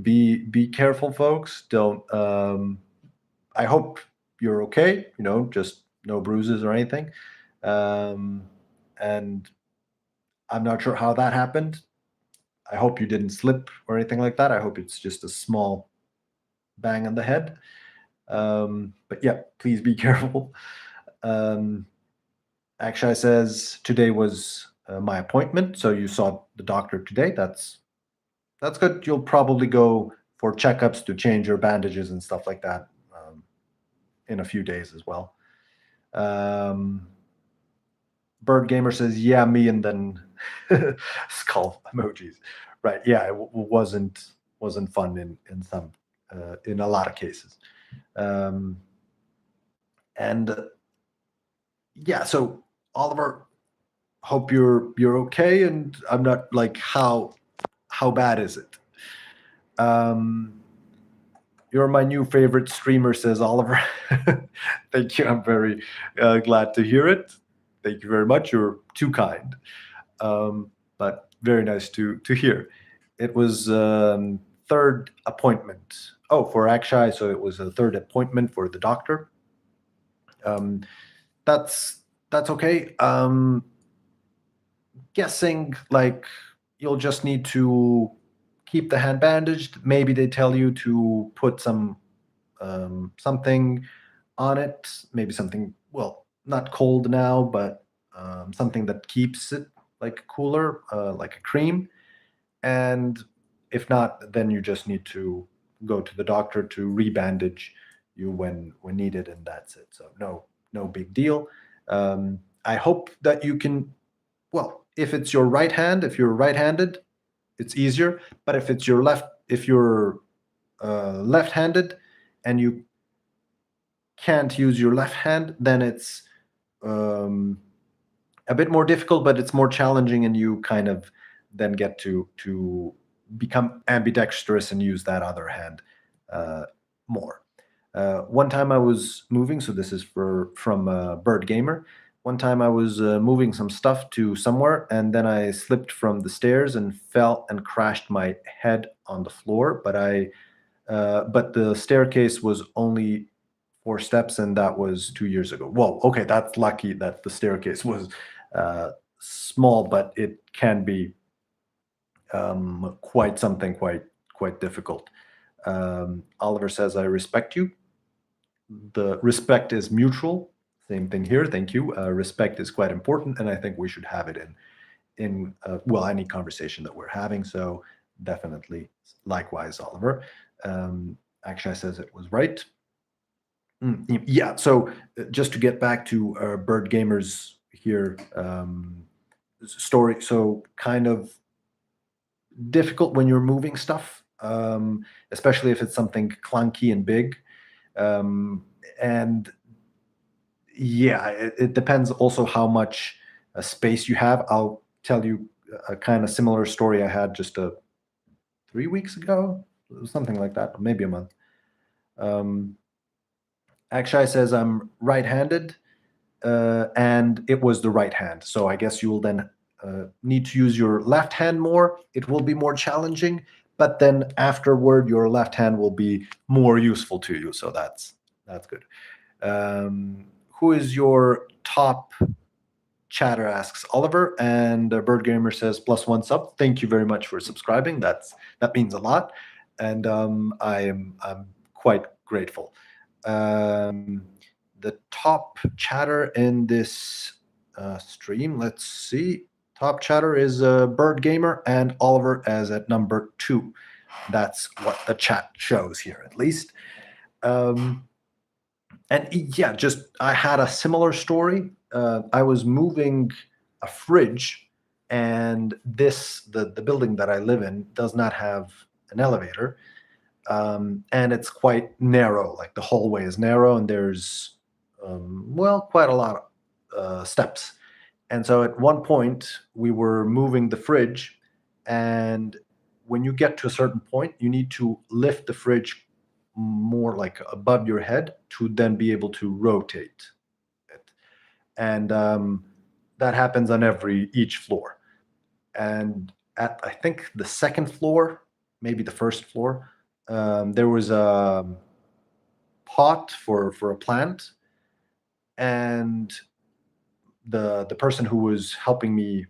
Be careful, folks. Don't I hope you're okay, just no bruises or anything. Um, and I'm not sure how that happened. I hope you didn't slip or anything like that. I hope it's just a small bang on the head. But yeah, please be careful. Um, Akshay says today was my appointment, so you saw the doctor today. That's good. You'll probably go for checkups to change your bandages and stuff like that in a few days as well. Um, Bird Gamer says, "Yeah, me," and then skull emojis. Right? Yeah, it wasn't fun in some in a lot of cases. Um, and yeah, so Oliver, hope you're okay. And I'm not like how bad is it? Um, you're my new favorite streamer, says Oliver. Thank you. I'm very glad to hear it. Thank you very much. You're too kind. But very nice to hear. It was third appointment. Oh, for Akshay, so it was a third appointment for the doctor. Um, that's okay. Guessing like you'll just need to keep the hand bandaged. Maybe they tell you to put something on it. Maybe something, well, not cold now, but something that keeps it like cooler, like a cream. And if not, then you just need to go to the doctor to rebandage you when needed, and that's it. So no big deal. I hope that you can. Well, if it's your right hand, if you're right-handed, it's easier. But if you're left-handed and you can't use your left hand, then it's um, a bit more difficult, but it's more challenging, and you kind of then get to become ambidextrous and use that other hand more. One time I was moving, so this is from Bird Gamer. One time I was moving some stuff to somewhere, and then I slipped from the stairs and fell and crashed my head on the floor. But the staircase was only 4 steps, and that was 2 years ago. Whoa, okay, that's lucky that the staircase was small, but it can be quite something, quite difficult. Oliver says, "I respect you." The respect is mutual. Same thing here. Thank you. Respect is quite important, and I think we should have it in well, any conversation that we're having. So definitely, likewise, Oliver. Actually, says it was right. Yeah. So just to get back to Bird Gamers here story. So kind of difficult when you're moving stuff, especially if it's something clunky and big. And yeah, it depends also how much space you have. I'll tell you a kind of similar story I had just 3 weeks ago, something like that, maybe a month. Akshay says I'm right-handed, and it was the right hand. So I guess you will then need to use your left hand more. It will be more challenging, but then afterward, your left hand will be more useful to you. So that's good. Who is your top chatter, asks Oliver, and Bird Gamer says +1 sub. Thank you very much for subscribing. That means a lot, and I'm quite grateful. The top chatter in this stream, let's see. Top chatter is Bird Gamer and Oliver as at number 2. That's what the chat shows here, at least. And yeah, just I had a similar story. I was moving a fridge, and the building that I live in does not have an elevator, and it's quite narrow. Like the hallway is narrow, and there's quite a lot of steps. And so at one point we were moving the fridge, and when you get to a certain point, you need to lift the fridge more like above your head to then be able to rotate it. And that happens on each floor. And at I think the second floor, maybe the first floor, there was a pot for a plant, and the person who was helping me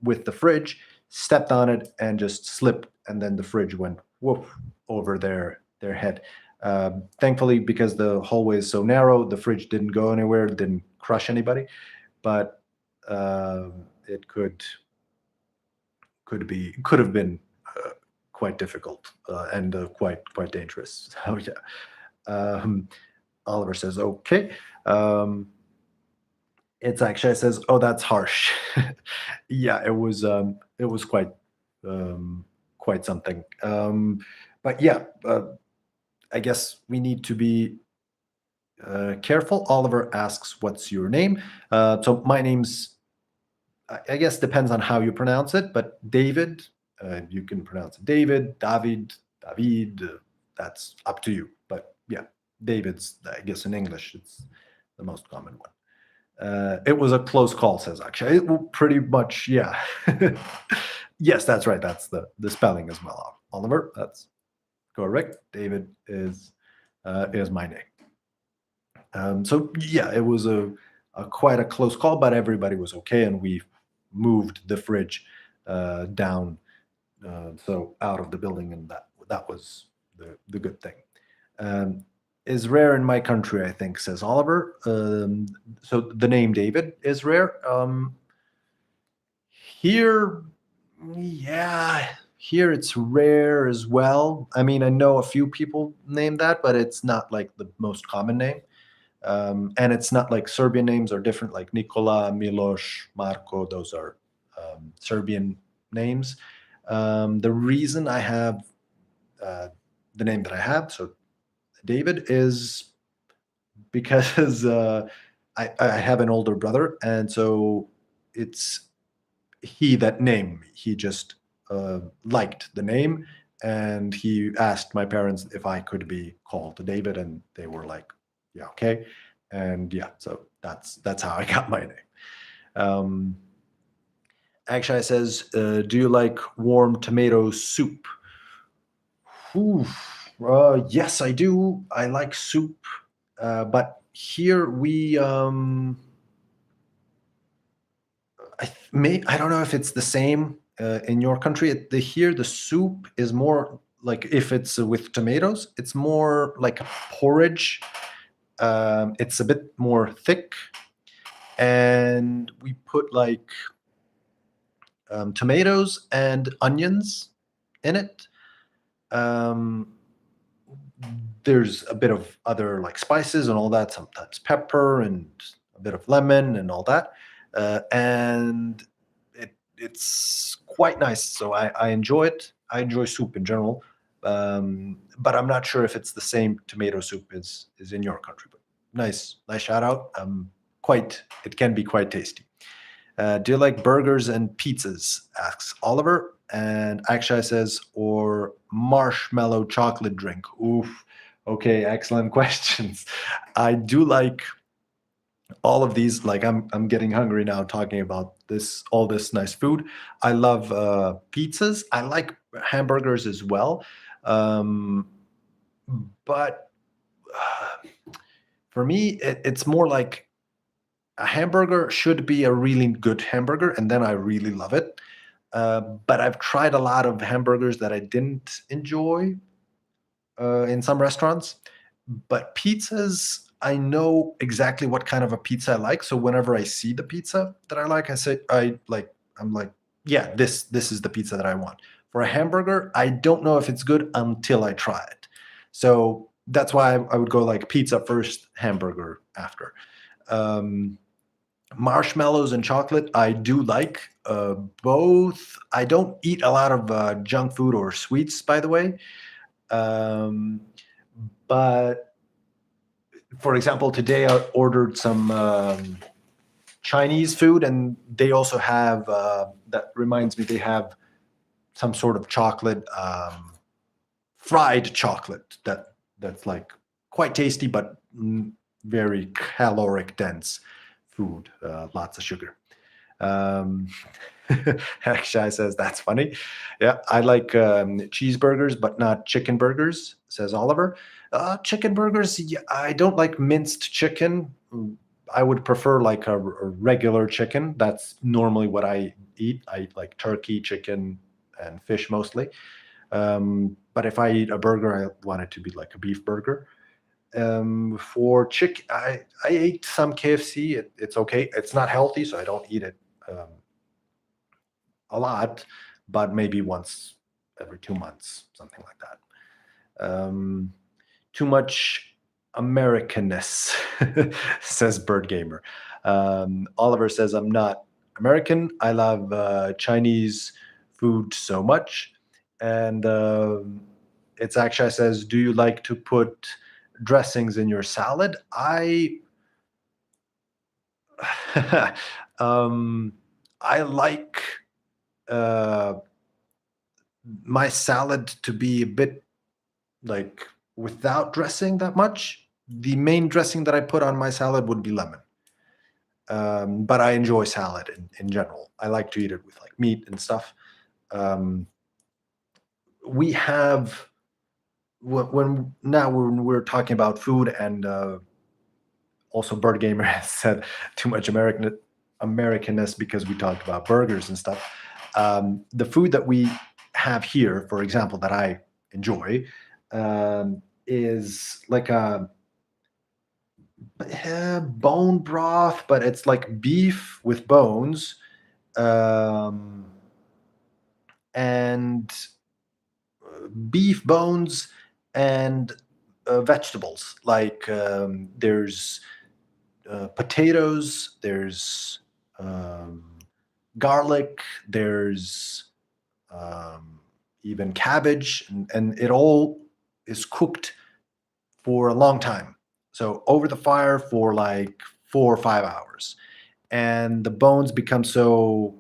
with the fridge stepped on it and just slipped, and then the fridge went woof over their head. Thankfully, because the hallway is so narrow, the fridge didn't go anywhere, didn't crush anybody, but it could have been quite difficult and quite dangerous. So yeah. Oliver says okay. It's actually says, "Oh, that's harsh." Yeah, it was quite something. But yeah, I guess we need to be careful. Oliver asks, "What's your name?" So my name's, I guess, depends on how you pronounce it, but David. You can pronounce it David, David, David. That's up to you. But yeah, David's, I guess, in English, it's the most common one. It was a close call, says Akshay. Pretty much, yeah. Yes, that's right. That's the spelling as well. Oliver, that's correct. David is my name. So yeah, it was a quite a close call, but everybody was okay, and we moved the fridge down, so out of the building, and that was the good thing. Is rare in my country, I think, says Oliver. So the name David is rare. Here, yeah, here it's rare as well. I mean, I know a few people named that, but it's not like the most common name. And it's not like Serbian names are different, like Nikola, Miloš, Marko, those are Serbian names. The reason I have the name that I have, so David, is because I have an older brother, and so it's he that named me. He just liked the name, and he asked my parents if I could be called David, and they were like, "Yeah, okay." And yeah, so that's how I got my name. Actually, says, "Do you like warm tomato soup?" Ooh, yes, I do. I like soup, but here we I don't know if it's the same in your country. Here the soup is more like, if it's with tomatoes, it's more like a porridge. It's a bit more thick, and we put like tomatoes and onions in it. Um, there's a bit of other like spices and all that, sometimes pepper and a bit of lemon and all that. And it's quite nice. So I enjoy it. I enjoy soup in general. But I'm not sure if it's the same tomato soup is in your country. But nice shout out. It can be quite tasty. Do you like burgers and pizzas? Asks Oliver. And Akshay says, or marshmallow chocolate drink. Oof. Okay, excellent questions. I do like all of these. Like I'm getting hungry now talking about all this nice food. I love pizzas. I like hamburgers as well. But For me, it's more like a hamburger should be a really good hamburger, and then I really love it. But I've tried a lot of hamburgers that I didn't enjoy in some restaurants. But pizzas, I know exactly what kind of a pizza I like. So whenever I see the pizza that I like, I'm like, yeah, this is the pizza that I want. For a hamburger, I don't know if it's good until I try it. So that's why I would go like pizza first, hamburger after. Um, Marshmallows and chocolate, I do like both. I don't eat a lot of junk food or sweets, by the way. Um, but for example, today I ordered some Chinese food, and they also have that reminds me they have some sort of chocolate, fried chocolate that's like quite tasty, but very caloric dense food, lots of sugar. Um, Akshay says that's funny. Yeah, I like cheeseburgers, but not chicken burgers, says Oliver. Chicken burgers, yeah, I don't like minced chicken. I would prefer like a regular chicken. That's normally what I eat. I eat like turkey, chicken, and fish mostly. But if I eat a burger, I want it to be like a beef burger. For chicken, I ate some KFC. It's okay. It's not healthy, so I don't eat it a lot, but maybe once every 2 months, something like that. Too much Americanness, says Bird Gamer. Oliver says, I'm not American. I love Chinese food so much. And it's actually says, do you like to put dressings in your salad? Um, I like uh, my salad to be a bit like without dressing that much. The main dressing that I put on my salad would be lemon. But I enjoy salad in general. I like to eat it with like meat and stuff. Um, we have when we're talking about food, and also Bird Gamer has said too much Americanness because we talked about burgers and stuff. The food that we have here, for example, that I enjoy, is like a bone broth, but it's like beef with bones, um, and beef bones and vegetables. Like there's potatoes, there's garlic, there's um, even cabbage, and it all is cooked for a long time. So over the fire for like 4 or 5 hours, and the bones become so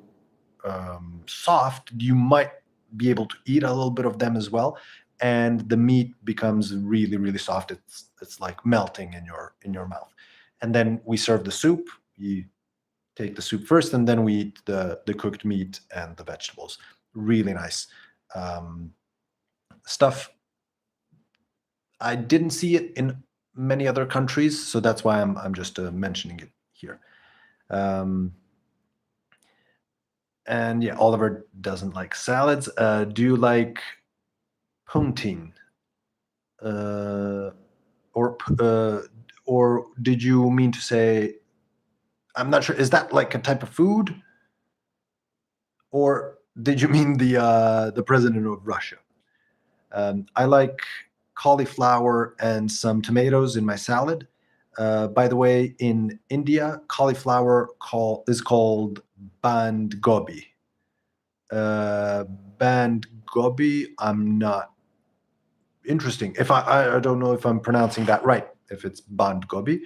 soft, you might be able to eat a little bit of them as well, and the meat becomes really, really soft. It's like melting in your mouth. And then we serve the soup. You take the soup first, and then we eat the cooked meat and the vegetables. Really nice um, stuff. I didn't see it in many other countries, so that's why I'm just mentioning it here. Um, and yeah, Oliver doesn't like salads. Do you like poutine? Uh, or or did you mean to say? I'm not sure. Is that like a type of food, or did you mean the president of Russia? I like cauliflower and some tomatoes in my salad. By the way, in India, cauliflower is called band gobi. Uh, Band gobi. I'm not interesting. If I don't know if I'm pronouncing that right. If it's band gobi,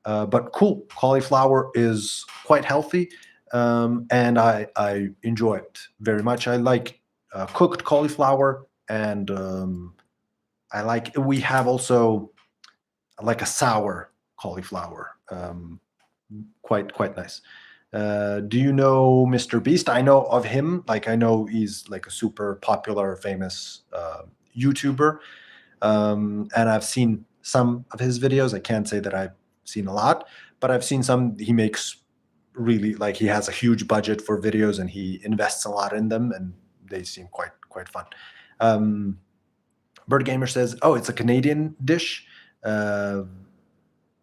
but cool. Cauliflower is quite healthy, and I enjoy it very much. I like cooked cauliflower, and I like. We have also like a sour cauliflower. Quite nice. Do you know Mr. Beast? I know of him. Like I know he's like a super popular, famous YouTuber, and I've seen some of his videos. I can't say that I've seen a lot, but I've seen some he makes really like he has a huge budget for videos and he invests a lot in them, and they seem quite fun. Um, Bird Gamer says, "Oh, it's a Canadian dish, uh,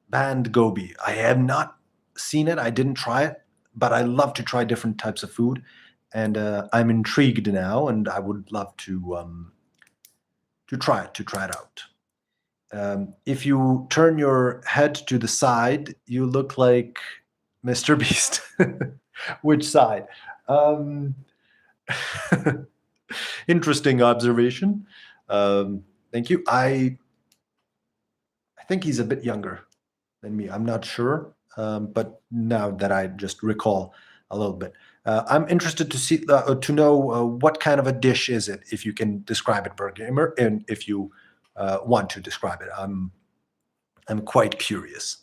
band gobi. I have not seen it. I didn't try it, but I love to try different types of food, and I'm intrigued now, and I would love to try it out." If you turn your head to the side, you look like Mr. Beast. Which side? Um, Interesting observation. Thank you. I think he's a bit younger than me. I'm not sure, but now that I just recall a little bit, I'm interested to know what kind of a dish is it. If you can describe it, Bird Gamer, and if you want to describe it, I'm quite curious.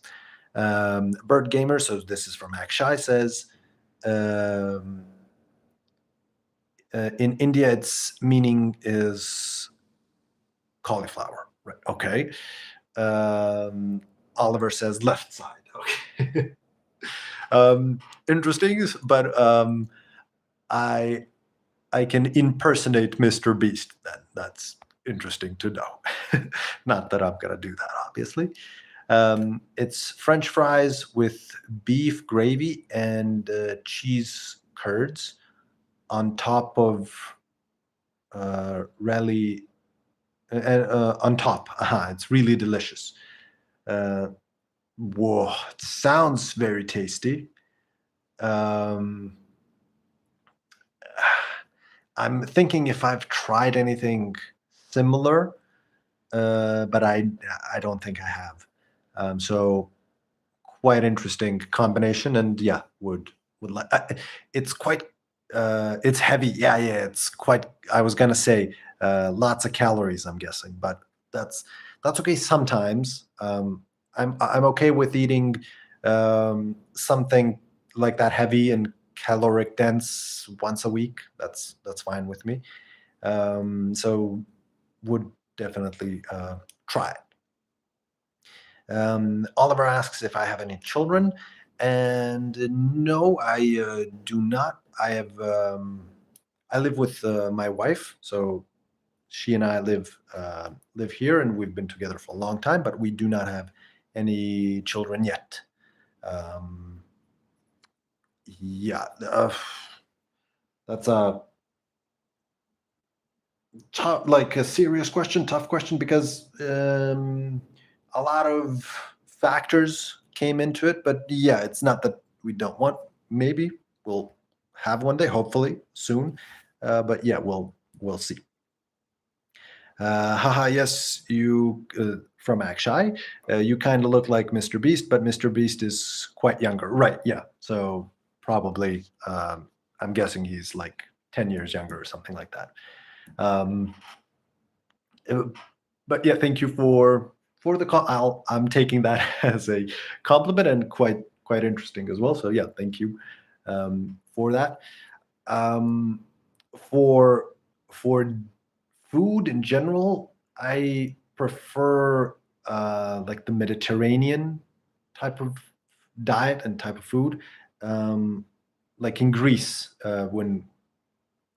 Bird Gamer, so this is from Akshay, says, um, in India, its meaning is cauliflower. Right. Okay. Oliver says left side. Okay. Interesting, but I I can impersonate Mr. Beast. That's interesting to know. Not that I'm gonna do that, obviously. It's French fries with beef gravy and cheese curds on top of really on top. It's really delicious. Uh, Whoa, it sounds very tasty. Um, I'm thinking if I've tried anything similar, but I don't think I have. So quite interesting combination, and yeah, would like. It's quite. It's heavy. Yeah. It's quite. I was gonna say lots of calories. I'm guessing, but that's that's okay. Sometimes I'm okay with eating something like that heavy and caloric dense once a week. That's fine with me. So would definitely try it. Oliver asks if I have any children, and no, I do not. I live with my wife, so she and I live here, and we've been together for a long time, but we do not have any children yet. Um, yeah, that's like a serious question, tough question, because a lot of factors came into it. But yeah, it's not that we don't want. Maybe we'll have one day, hopefully soon. But yeah, we'll see. Haha, yes, you from Akshay. You kind of look like Mr. Beast, but Mr. Beast is quite younger. Right, yeah. So probably, I'm guessing he's like 10 years younger or something like that. Um, uh, but yeah, thank you for the call. I'm taking that as a compliment and quite interesting as well. So yeah, thank you for that. Um, for for food in general, I prefer like the Mediterranean type of diet and type of food. Um, like in Greece, when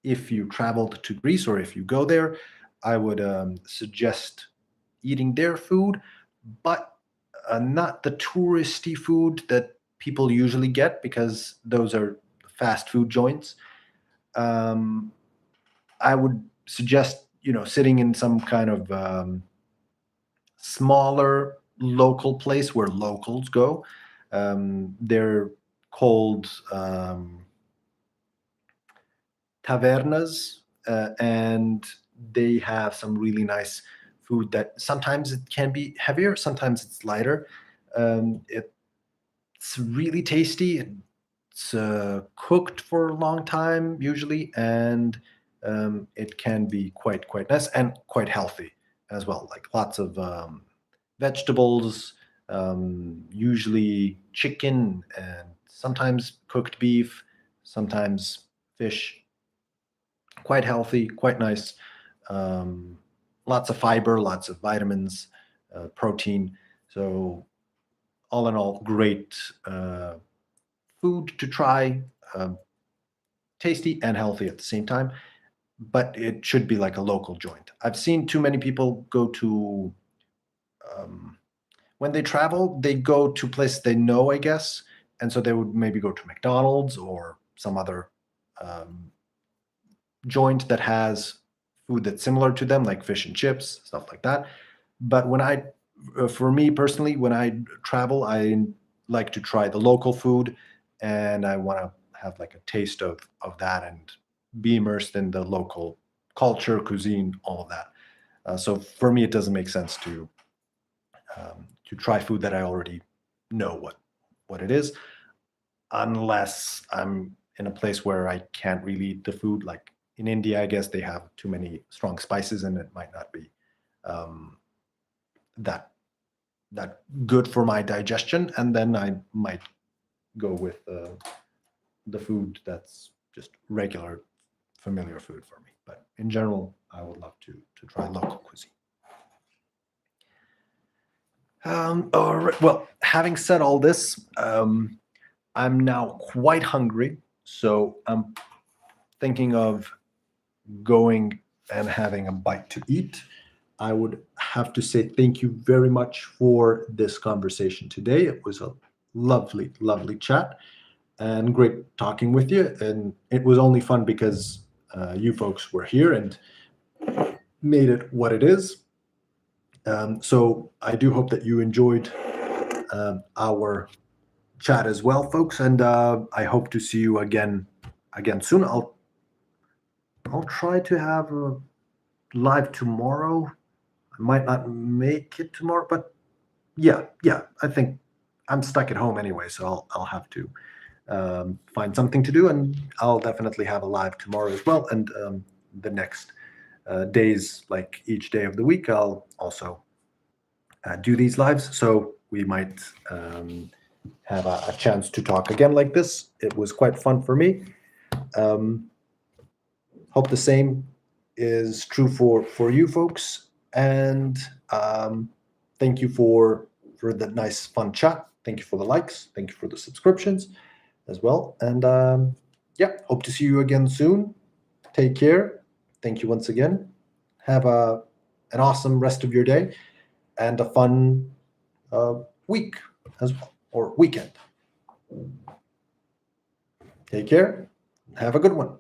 if you traveled to Greece or if you go there, I would suggest eating their food, but not the touristy food that people usually get because those are fast food joints. Um, I would suggest sitting in some kind of smaller local place where locals go. They're called tavernas, and they have some really nice food that sometimes it can be heavier, sometimes it's lighter. It's really tasty. It's cooked for a long time usually, and it can be quite nice and quite healthy as well. Like lots of vegetables, usually chicken, and sometimes cooked beef, sometimes fish. Quite healthy, quite nice. Um, Lots of fiber, lots of vitamins, protein. So all in all, great food to try, tasty and healthy at the same time. But it should be like a local joint. I've seen too many people go to when they travel, they go to places they know, I guess, and so they would maybe go to McDonald's or some other joint that has food that's similar to them, like fish and chips, stuff like that. But for me personally, when I travel, I like to try the local food, and I want to have like a taste of that and be immersed in the local culture, cuisine, all of that. So for me, it doesn't make sense to try food that I already know what it is, unless I'm in a place where I can't really eat the food. Like in India, I guess they have too many strong spices, and it might not be um, that that good for my digestion. And then I might go with the food that's just regular, familiar food for me. But in general, I would love to try local cuisine. All right. Well, having said all this, I'm now quite hungry, so I'm thinking of going and having a bite to eat. I would have to say thank you very much for this conversation today. It was a lovely, lovely chat and great talking with you. And it was only fun because you folks were here and made it what it is. So I do hope that you enjoyed our chat as well, folks, and I hope to see you again soon. I'll try to have a live tomorrow. I might not make it tomorrow, but yeah, I think I'm stuck at home anyway, so I'll have to find something to do, and I'll definitely have a live tomorrow as well. And the next days, like each day of the week, I'll also do these lives. So we might have a chance to talk again like this. It was quite fun for me. Hope the same is true for you folks. And thank you for the nice fun chat. Thank you for the likes. Thank you for the subscriptions as well. And yeah, hope to see you again soon. Take care. Thank you once again. Have an awesome rest of your day and a fun week as well, or weekend. Take care. Have a good one.